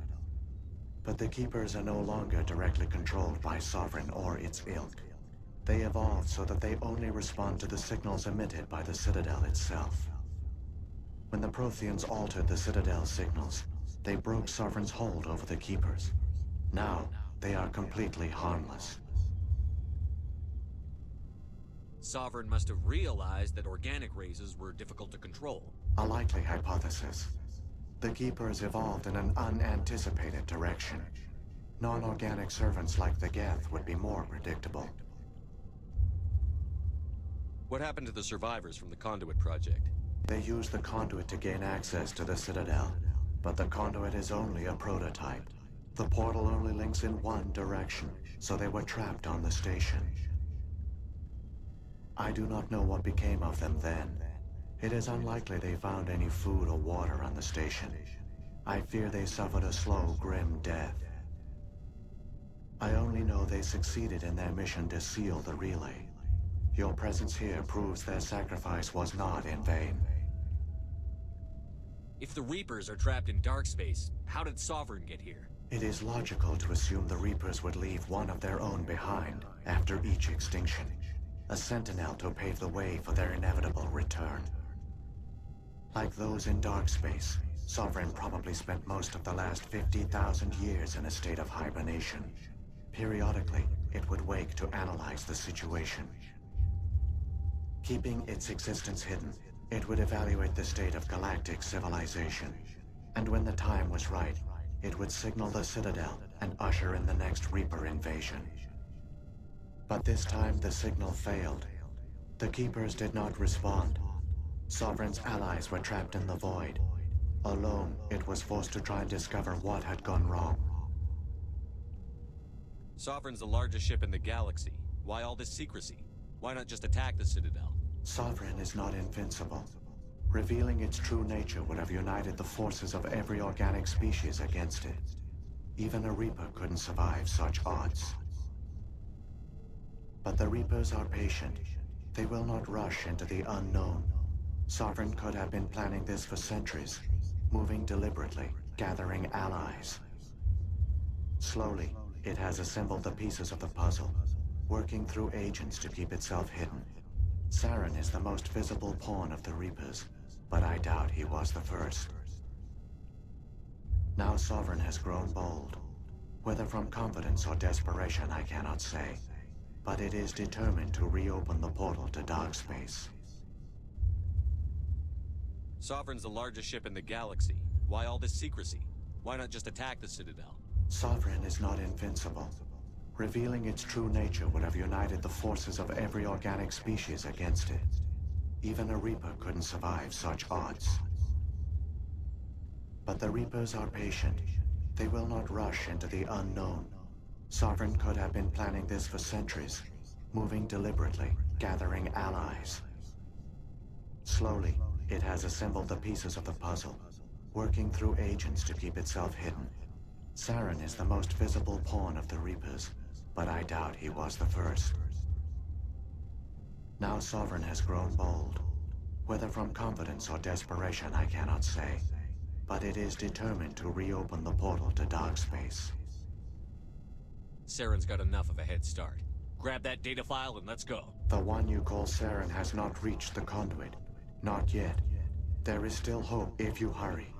But the Keepers are no longer directly controlled by Sovereign or its ilk. They evolved so that they only respond to the signals emitted by the Citadel itself. When the Protheans altered the Citadel's signals, they broke Sovereign's hold over the Keepers. Now, they are completely harmless. Sovereign must have realized that organic races were difficult to control. A likely hypothesis. The Keepers evolved in an unanticipated direction. Non-organic servants like the Geth would be more predictable. What happened to the survivors from the Conduit Project? They used the Conduit to gain access to the Citadel, but the Conduit is only a prototype. The portal only links in one direction, so they were trapped on the station. I do not know what became of them then. It is unlikely they found any food or water on the station. I fear they suffered a slow, grim death. I only know they succeeded in their mission to seal the relay. Your presence here proves their sacrifice was not in vain. If the Reapers are trapped in dark space, how did Sovereign get here? It is logical to assume the Reapers would leave one of their own behind after each extinction. A sentinel to pave the way for their inevitable return. Like those in dark space, Sovereign probably spent most of the last 50,000 years in a state of hibernation. Periodically, it would wake to analyze the situation. Keeping its existence hidden, it would evaluate the state of galactic civilization. And when the time was right, it would signal the Citadel and usher in the next Reaper invasion. But this time the signal failed. The Keepers did not respond. Sovereign's allies were trapped in the void. Alone, it was forced to try and discover what had gone wrong. Sovereign's the largest ship in the galaxy. Why all this secrecy? Why not just attack the Citadel? Sovereign is not invincible. Revealing its true nature would have united the forces of every organic species against it. Even a Reaper couldn't survive such odds. But the Reapers are patient. They will not rush into the unknown. Sovereign could have been planning this for centuries, moving deliberately, gathering allies. Slowly, it has assembled the pieces of the puzzle, working through agents to keep itself hidden. Saren is the most visible pawn of the Reapers, but I doubt he was the first. Now Sovereign has grown bold. Whether from confidence or desperation, I cannot say. But it is determined to reopen the portal to dark space. Sovereign's the largest ship in the galaxy. Why all this secrecy? Why not just attack the Citadel? Sovereign is not invincible. Revealing its true nature would have united the forces of every organic species against it. Even a Reaper couldn't survive such odds. But the Reapers are patient. They will not rush into the unknown. Sovereign could have been planning this for centuries, moving deliberately, gathering allies. Slowly, it has assembled the pieces of the puzzle, working through agents to keep itself hidden. Saren is the most visible pawn of the Reapers, but I doubt he was the first. Now Sovereign has grown bold. Whether from confidence or desperation, I cannot say. But it is determined to reopen the portal to dark space. Saren's got enough of a head start. Grab that data file and let's go. The one you call Saren has not reached the conduit. Not yet. There is still hope if you hurry.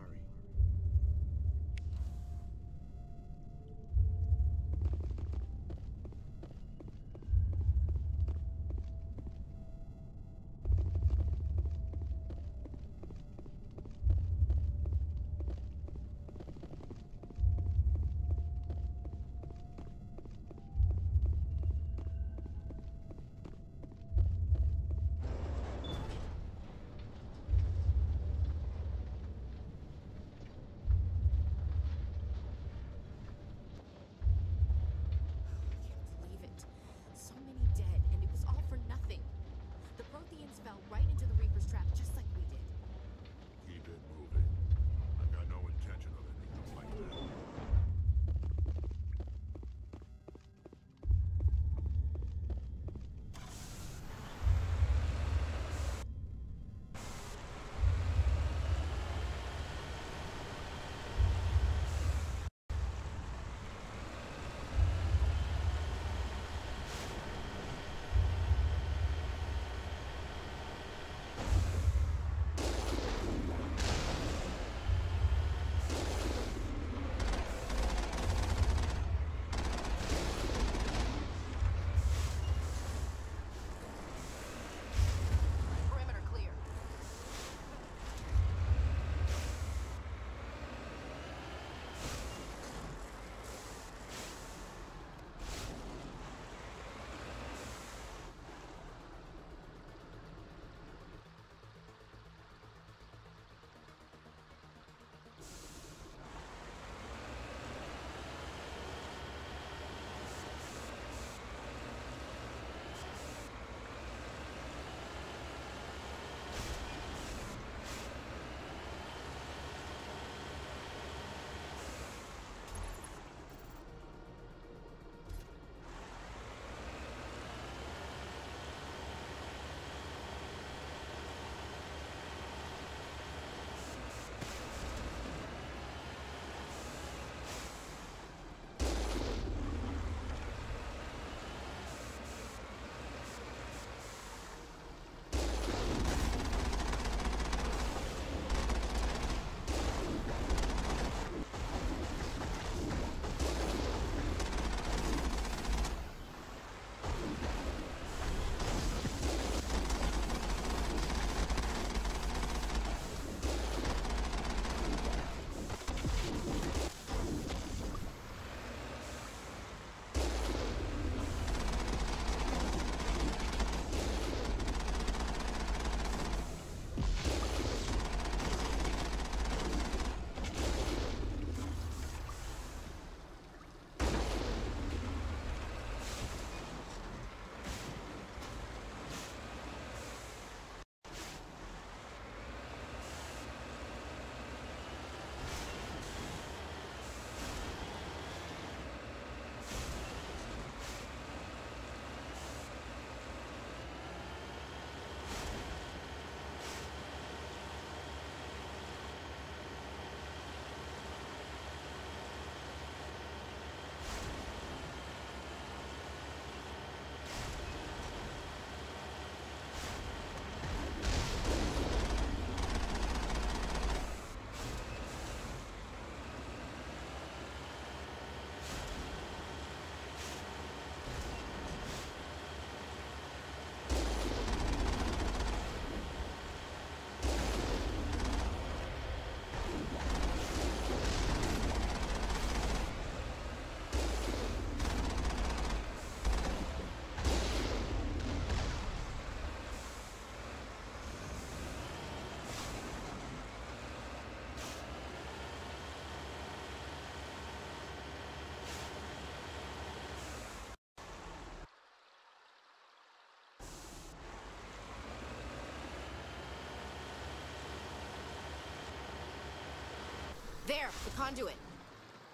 There, the conduit.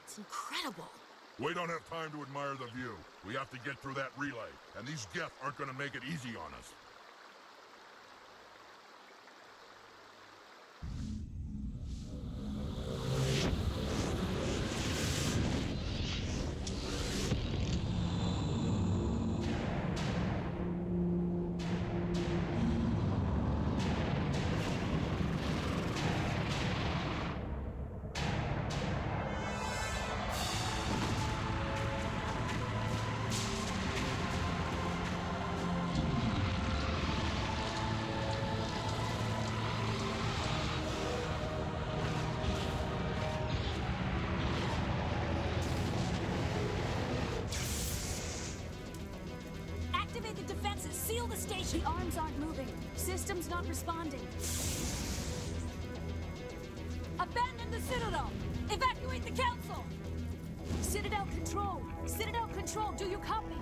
It's incredible. We don't have time to admire the view. We have to get through that relay, and these Geth aren't gonna make it easy on us. Activate the defenses! Seal the station! The arms aren't moving. Systems not responding. Abandon the Citadel! Evacuate the Council! Citadel Control! Citadel Control, do you copy?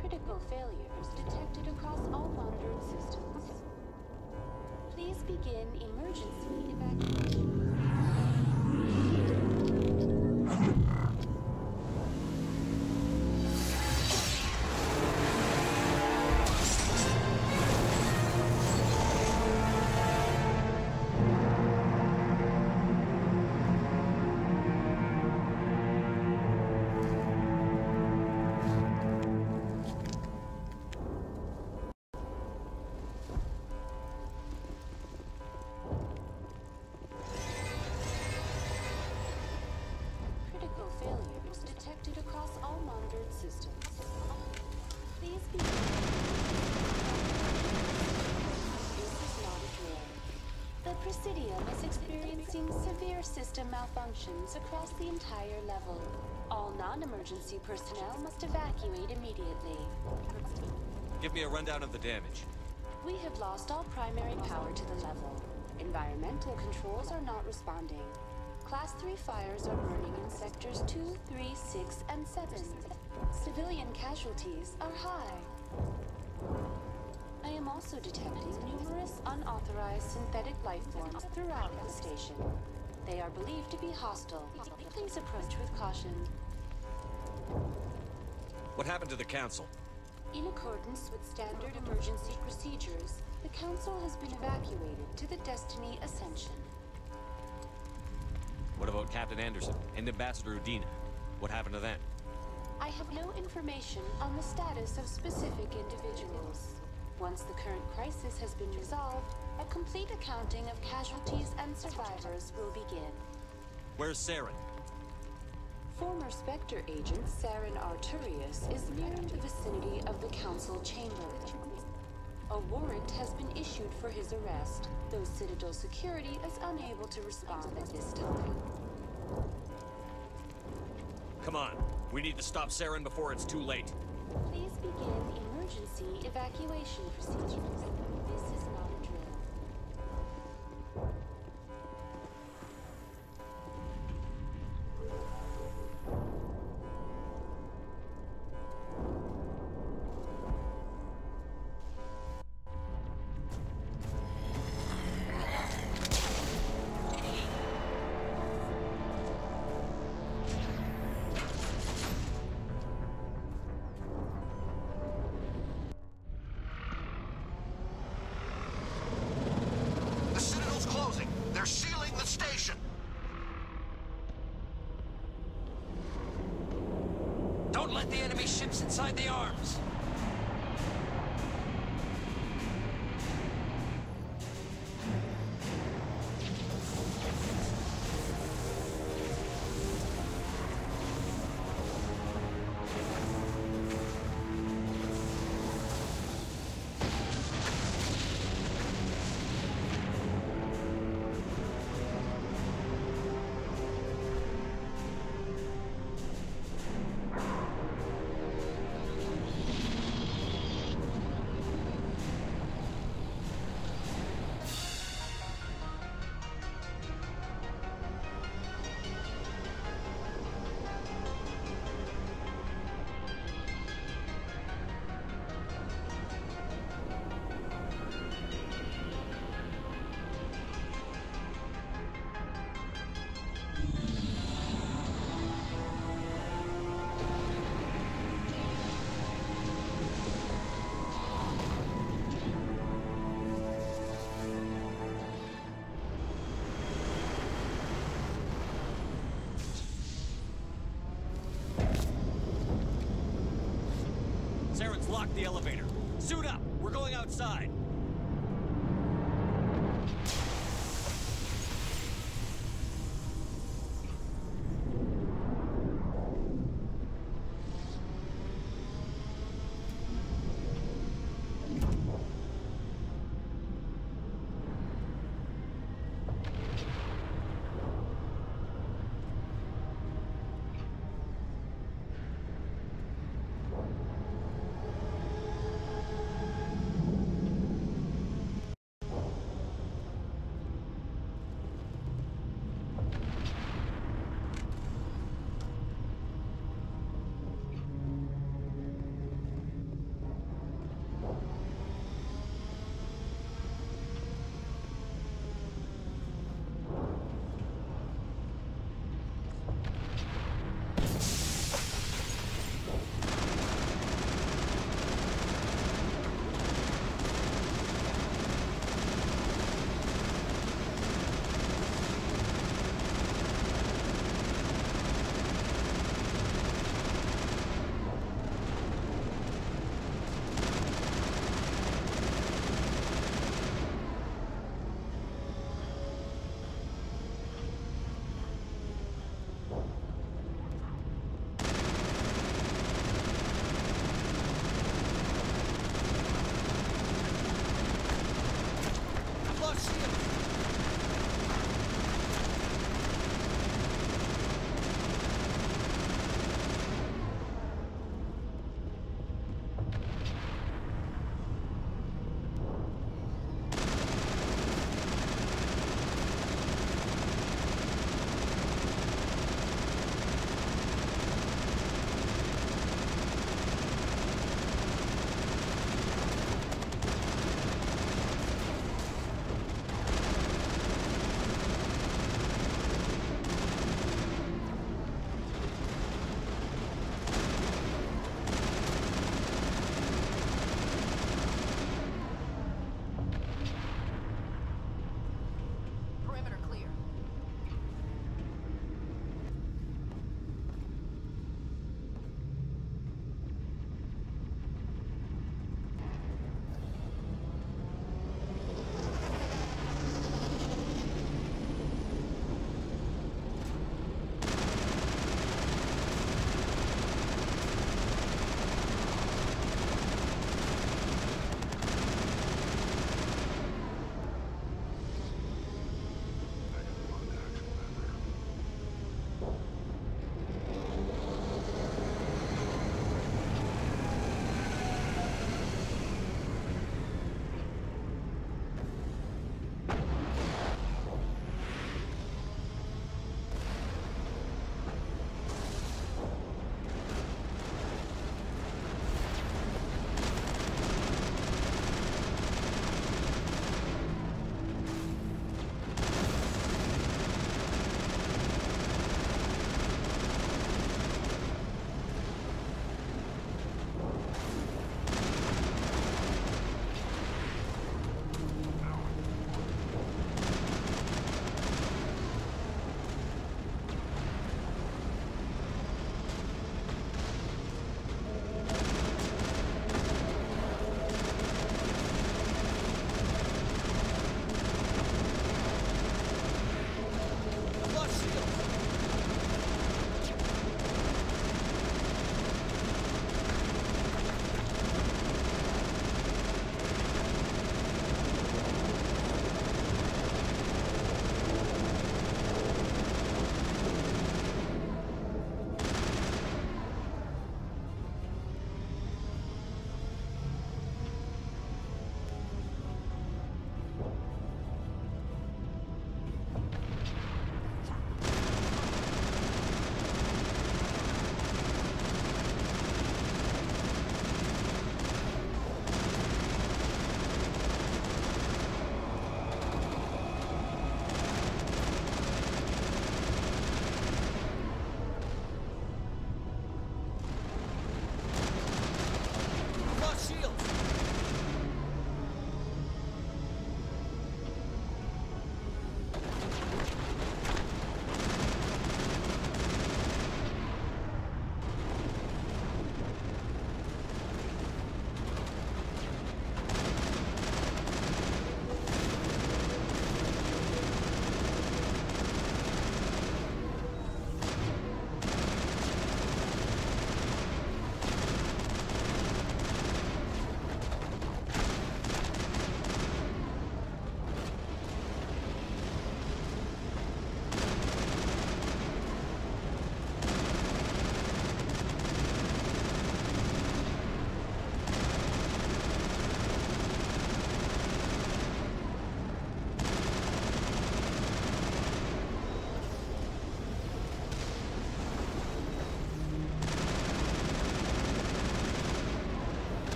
Critical failures detected across all monitoring systems. Please begin emergency evacuation. Failures detected across all monitored systems. Please be. This is not a drill. The Presidium is experiencing severe system malfunctions across the entire level. All non-emergency personnel must evacuate immediately. Give me a rundown of the damage. We have lost all primary power to the level. Environmental controls are not responding. Class 3 fires are burning in sectors 2, 3, 6, and 7. Civilian casualties are high. I am also detecting numerous unauthorized synthetic life forms throughout the station. They are believed to be hostile. Please approach with caution. What happened to the Council? In accordance with standard emergency procedures, the Council has been evacuated to the Destiny Ascension. What about Captain Anderson and Ambassador Udina? What happened to them? I have no information on the status of specific individuals. Once the current crisis has been resolved, a complete accounting of casualties and survivors will begin. Where's Saren? Former Spectre agent Saren Arturius is near the vicinity of the Council chamber. A warrant has been issued for his arrest, though Citadel security is unable to respond at this time. Come on. We need to stop Saren before it's too late. Please begin emergency evacuation procedures. This is not a drill. They're sealing the station! Don't let the enemy ships inside the arms! We're going outside.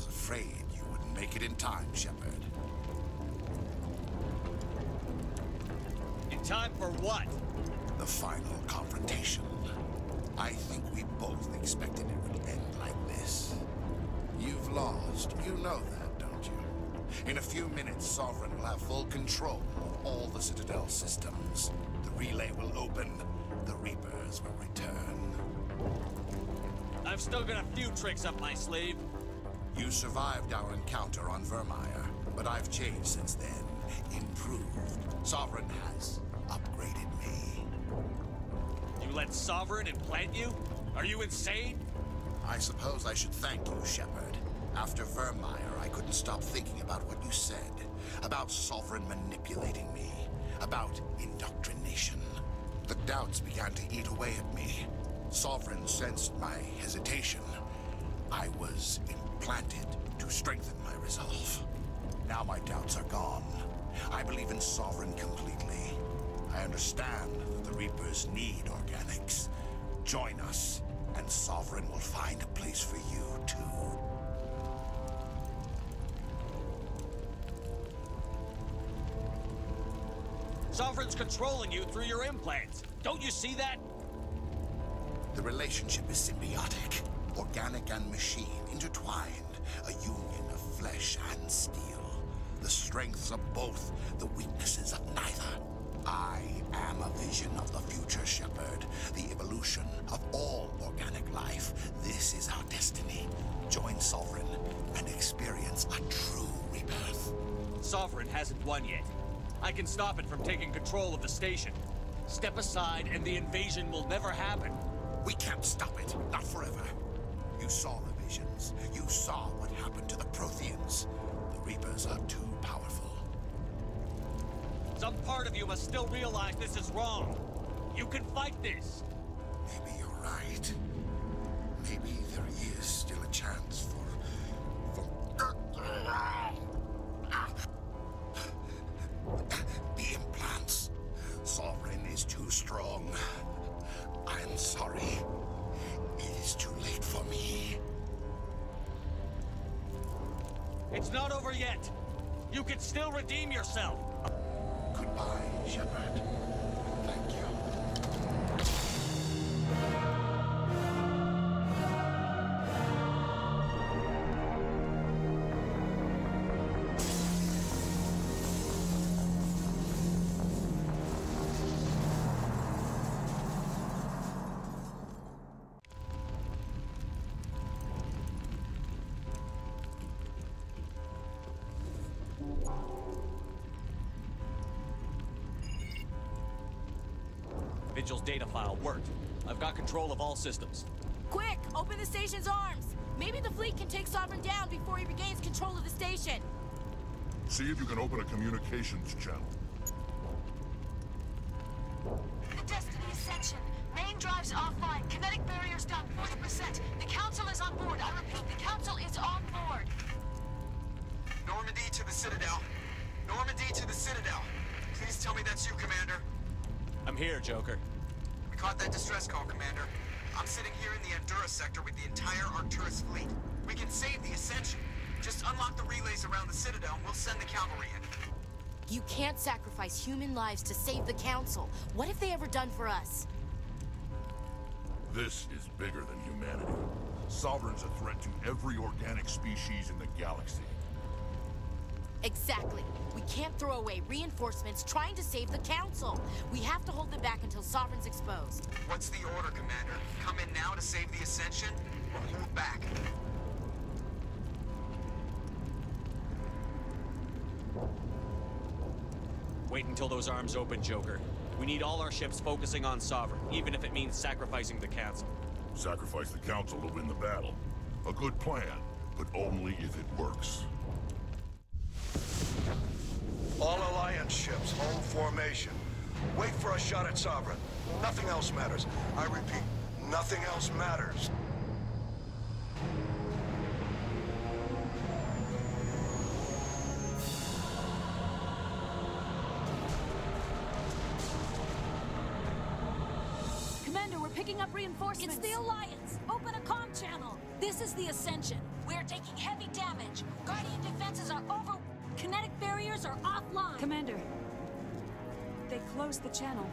was afraid you wouldn't make it in time, Shepard. In time for what? The final confrontation. I think we both expected it would end like this. You've lost. You know that, don't you? In a few minutes, Sovereign will have full control of all the Citadel systems. The relay will open. The Reapers will return. I've still got a few tricks up my sleeve. You survived our encounter on Vermeer, but I've changed since then. Improved. Sovereign has upgraded me. You let Sovereign implant you? Are you insane? I suppose I should thank you, Shepard. After Vermeer, I couldn't stop thinking about what you said. About Sovereign manipulating me. About indoctrination. The doubts began to eat away at me. Sovereign sensed my hesitation. I was implanted to strengthen my resolve. Now my doubts are gone. I believe in Sovereign completely. I understand that the Reapers need organics. Join us, and Sovereign will find a place for you, too. Sovereign's controlling you through your implants. Don't you see that? The relationship is symbiotic. Organic and machine, intertwined. A union of flesh and steel. The strengths of both, the weaknesses of neither. I am a vision of the future, Shepard. The evolution of all organic life. This is our destiny. Join Sovereign and experience a true rebirth. Sovereign hasn't won yet. I can stop it from taking control of the station. Step aside and the invasion will never happen. We can't stop it. Not forever. You saw the visions. You saw what happened to the Protheans. The Reapers are too powerful. Some part of you must still realize this is wrong. You can fight this. Maybe you're right. Maybe there is still a chance for... The implants. Sovereign is too strong. I'm sorry. It is too late for me. It's not over yet. You can still redeem yourself. Goodbye, Shepard. Thank you. Vigil's data file worked. I've got control of all systems. Quick! Open the station's arms! Maybe the fleet can take Sovereign down before he regains control of the station. See if you can open a communications channel. The Destiny Ascension. Main drives offline. Kinetic barriers down 40%. The Council is on board. I repeat, the Council is on board. Normandy to the Citadel. Normandy to the Citadel. Please tell me that's you, Commander. I'm here, Joker. We caught that distress call, Commander. I'm sitting here in the Endura sector with the entire Arcturus fleet. We can save the Ascension. Just unlock the relays around the Citadel and we'll send the cavalry in. You can't sacrifice human lives to save the Council. What have they ever done for us? This is bigger than humanity. Sovereign's a threat to every organic species in the galaxy. Exactly. We can't throw away reinforcements trying to save the Council. We have to hold them back until Sovereign's exposed. What's the order, Commander? Come in now to save the Ascension, or move back? Wait until those arms open, Joker. We need all our ships focusing on Sovereign, even if it means sacrificing the Council. Sacrifice the Council to win the battle. A good plan, but only if it works. All Alliance ships, hold formation. Wait for a shot at Sovereign. Nothing else matters. I repeat, nothing else matters. Commander, we're picking up reinforcements. It's the Alliance. Open a comm channel. This is the Ascension. We're taking heavy damage. Guardian defenses are over. Kinetic barriers are offline. Commander, they closed the channel.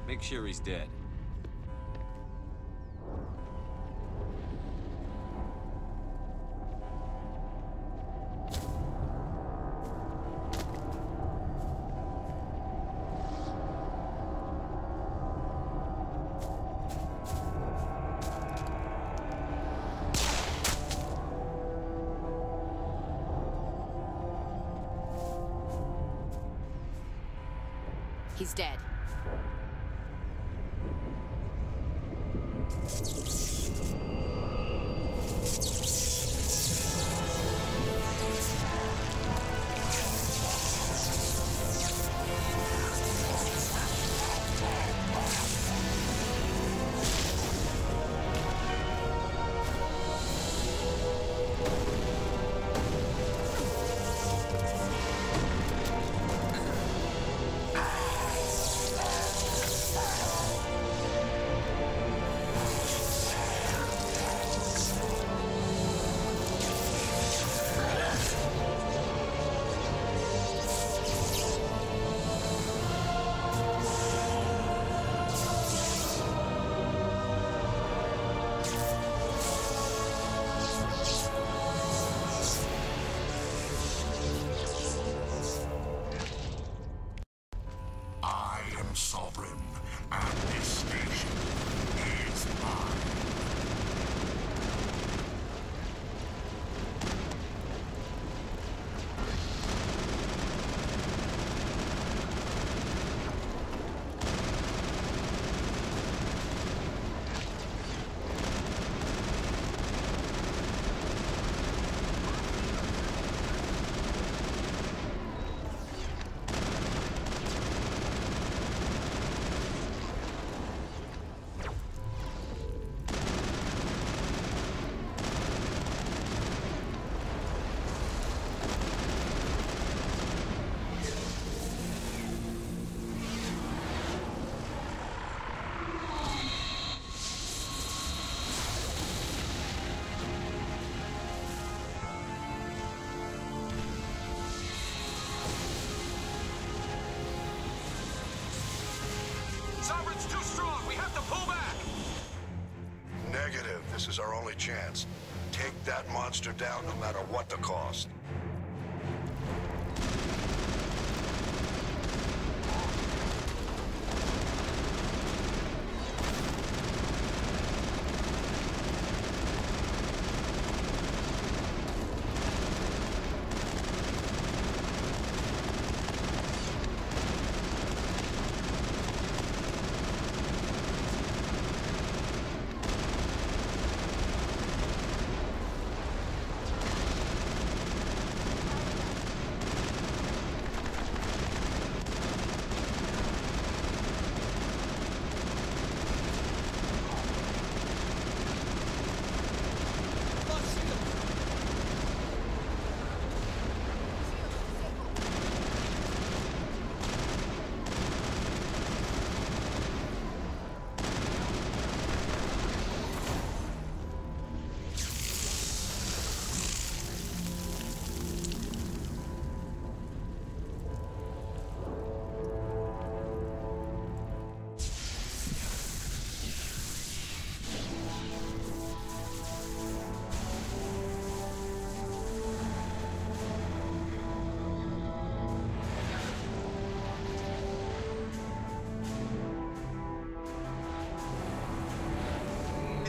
Make sure he's dead. He's dead. Sovereign, and this station is mine. Sovereign's too strong. We have to pull back. Negative. This is our only chance. Take that monster down no matter what the cost.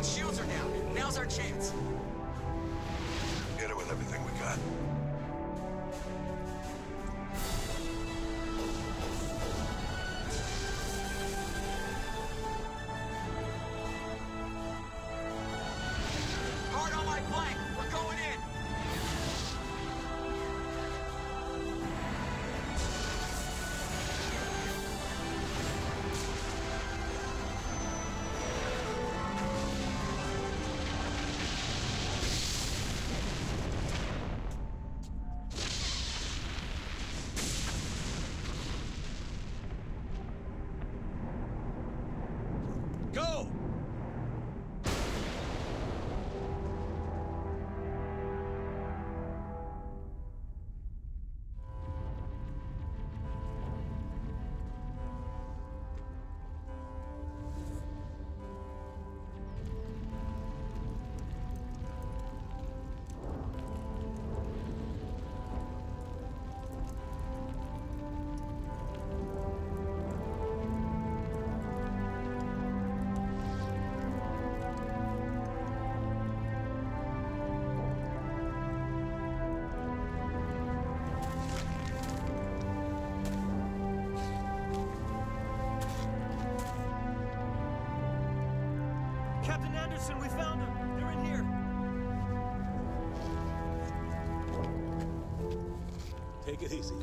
Shields are down. Now's our chance. Hit it with everything we got. Anderson, we found them! They're in here! Take it easy.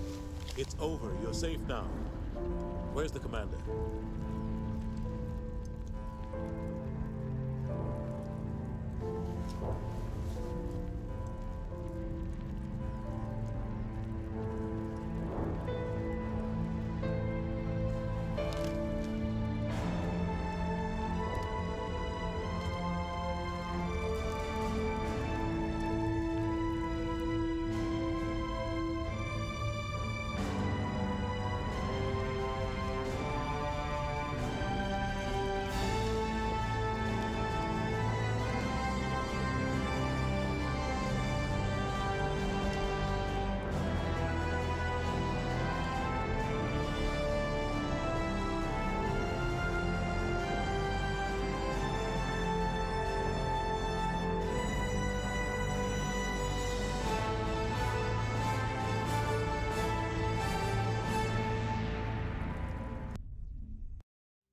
It's over. You're safe now. Where's the commander?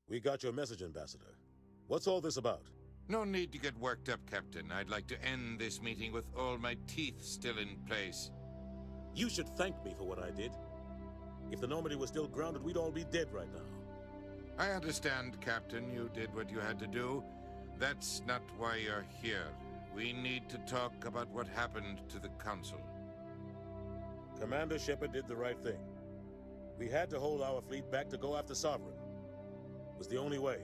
We got your message, Ambassador. What's all this about? No need to get worked up, Captain. I'd like to end this meeting with all my teeth still in place. You should thank me for what I did. If the Normandy was still grounded, we'd all be dead right now. I understand, Captain. You did what you had to do. That's not why you're here. We need to talk about what happened to the Council. Commander Shepard did the right thing. We had to hold our fleet back to go after Sovereign. It was the only way.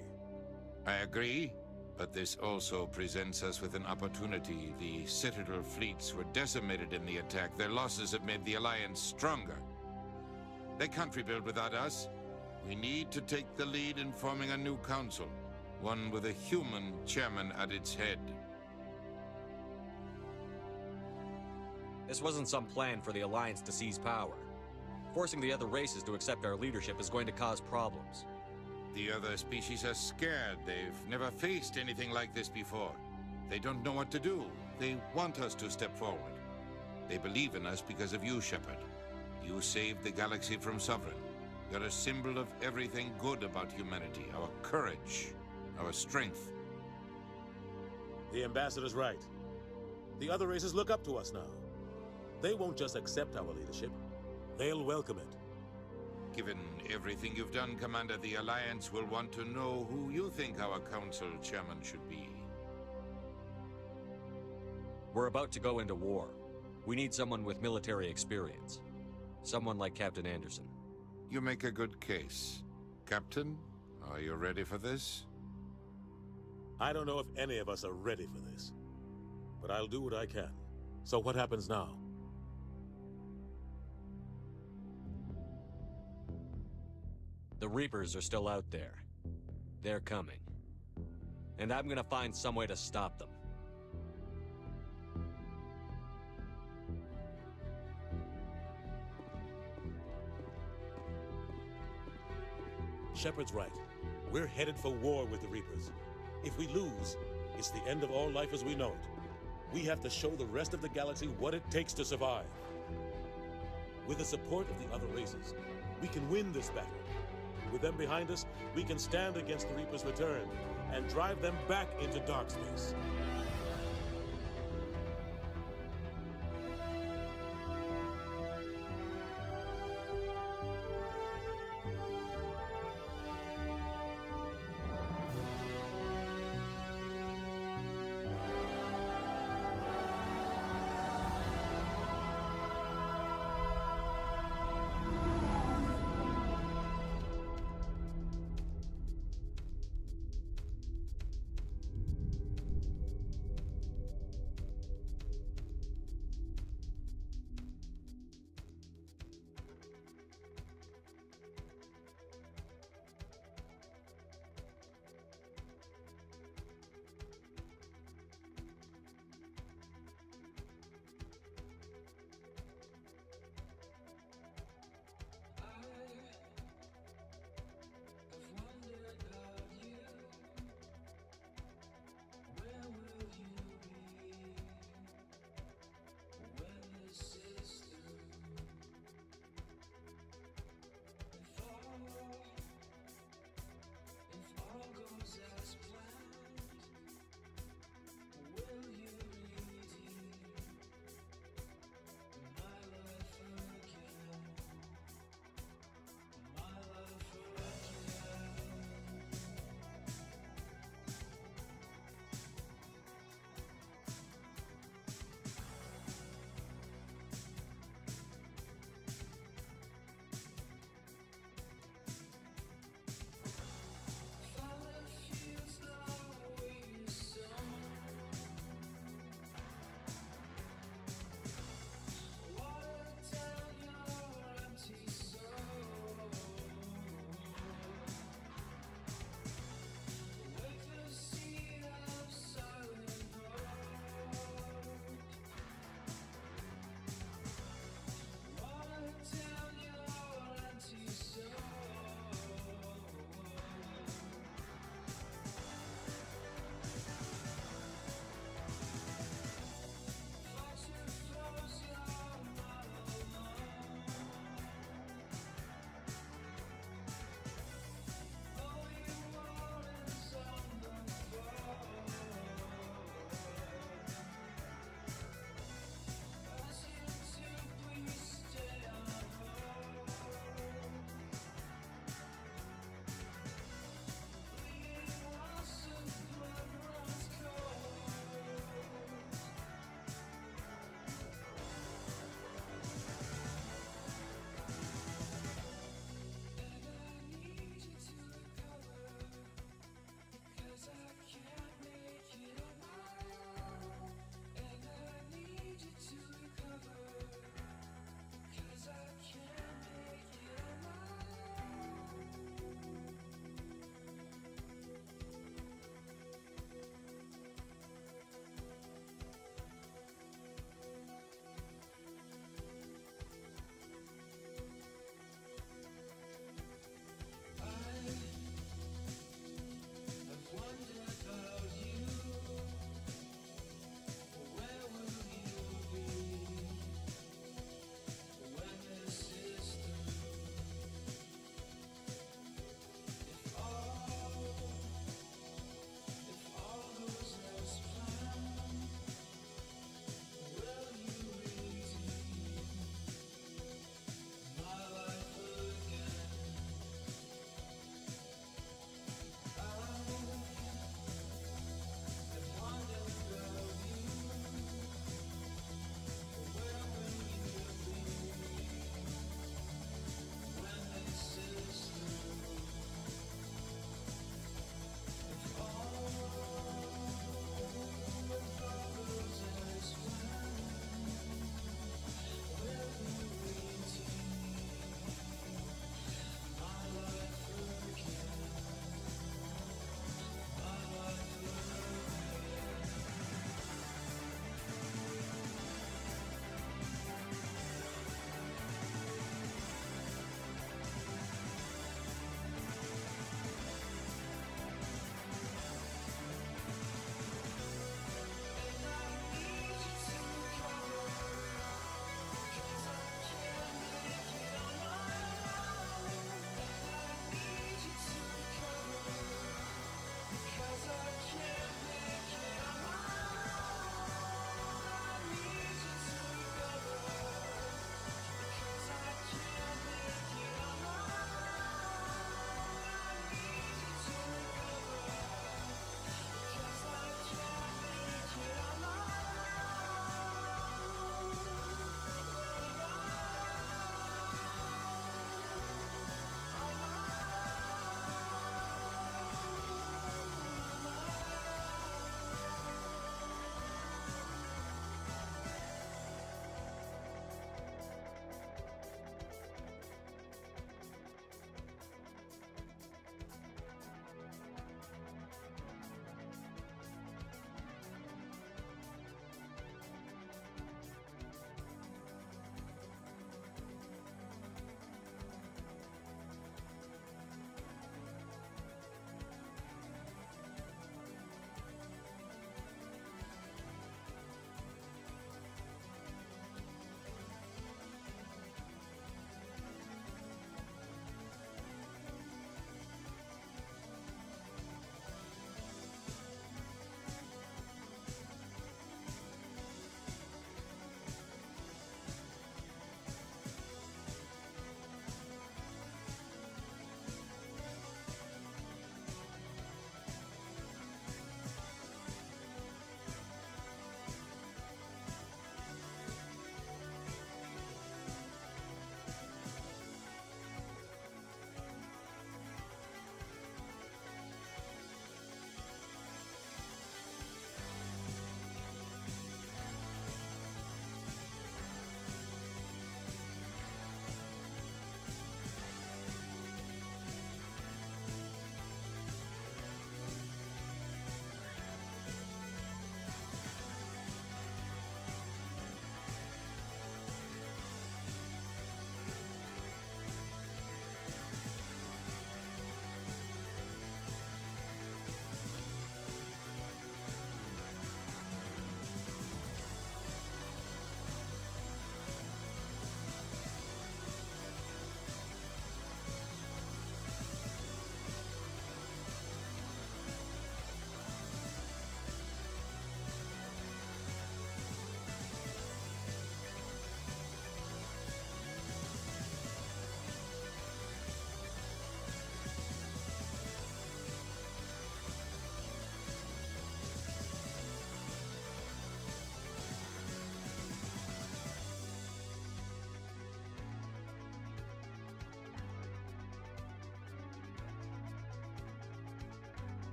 I agree, but this also presents us with an opportunity. The Citadel fleets were decimated in the attack. Their losses have made the Alliance stronger. They can't rebuild without us. We need to take the lead in forming a new council, one with a human chairman at its head. This wasn't some plan for the Alliance to seize power. Forcing the other races to accept our leadership is going to cause problems. The other species are scared. They've never faced anything like this before. They don't know what to do. They want us to step forward. They believe in us because of you, Shepard. You saved the galaxy from Sovereign. You're a symbol of everything good about humanity. Our courage, our strength. The Ambassador's right. The other races look up to us now. They won't just accept our leadership. They'll welcome it. Given everything you've done, Commander, the Alliance will want to know who you think our Council Chairman should be. We're about to go into war. We need someone with military experience. Someone like Captain Anderson. You make a good case. Captain, are you ready for this? I don't know if any of us are ready for this. But I'll do what I can. So what happens now? The Reapers are still out there. They're coming. And I'm gonna find some way to stop them. Shepard's right. We're headed for war with the Reapers. If we lose, it's the end of all life as we know it. We have to show the rest of the galaxy what it takes to survive. With the support of the other races, we can win this battle. With them behind us, we can stand against the Reapers' return and drive them back into dark space.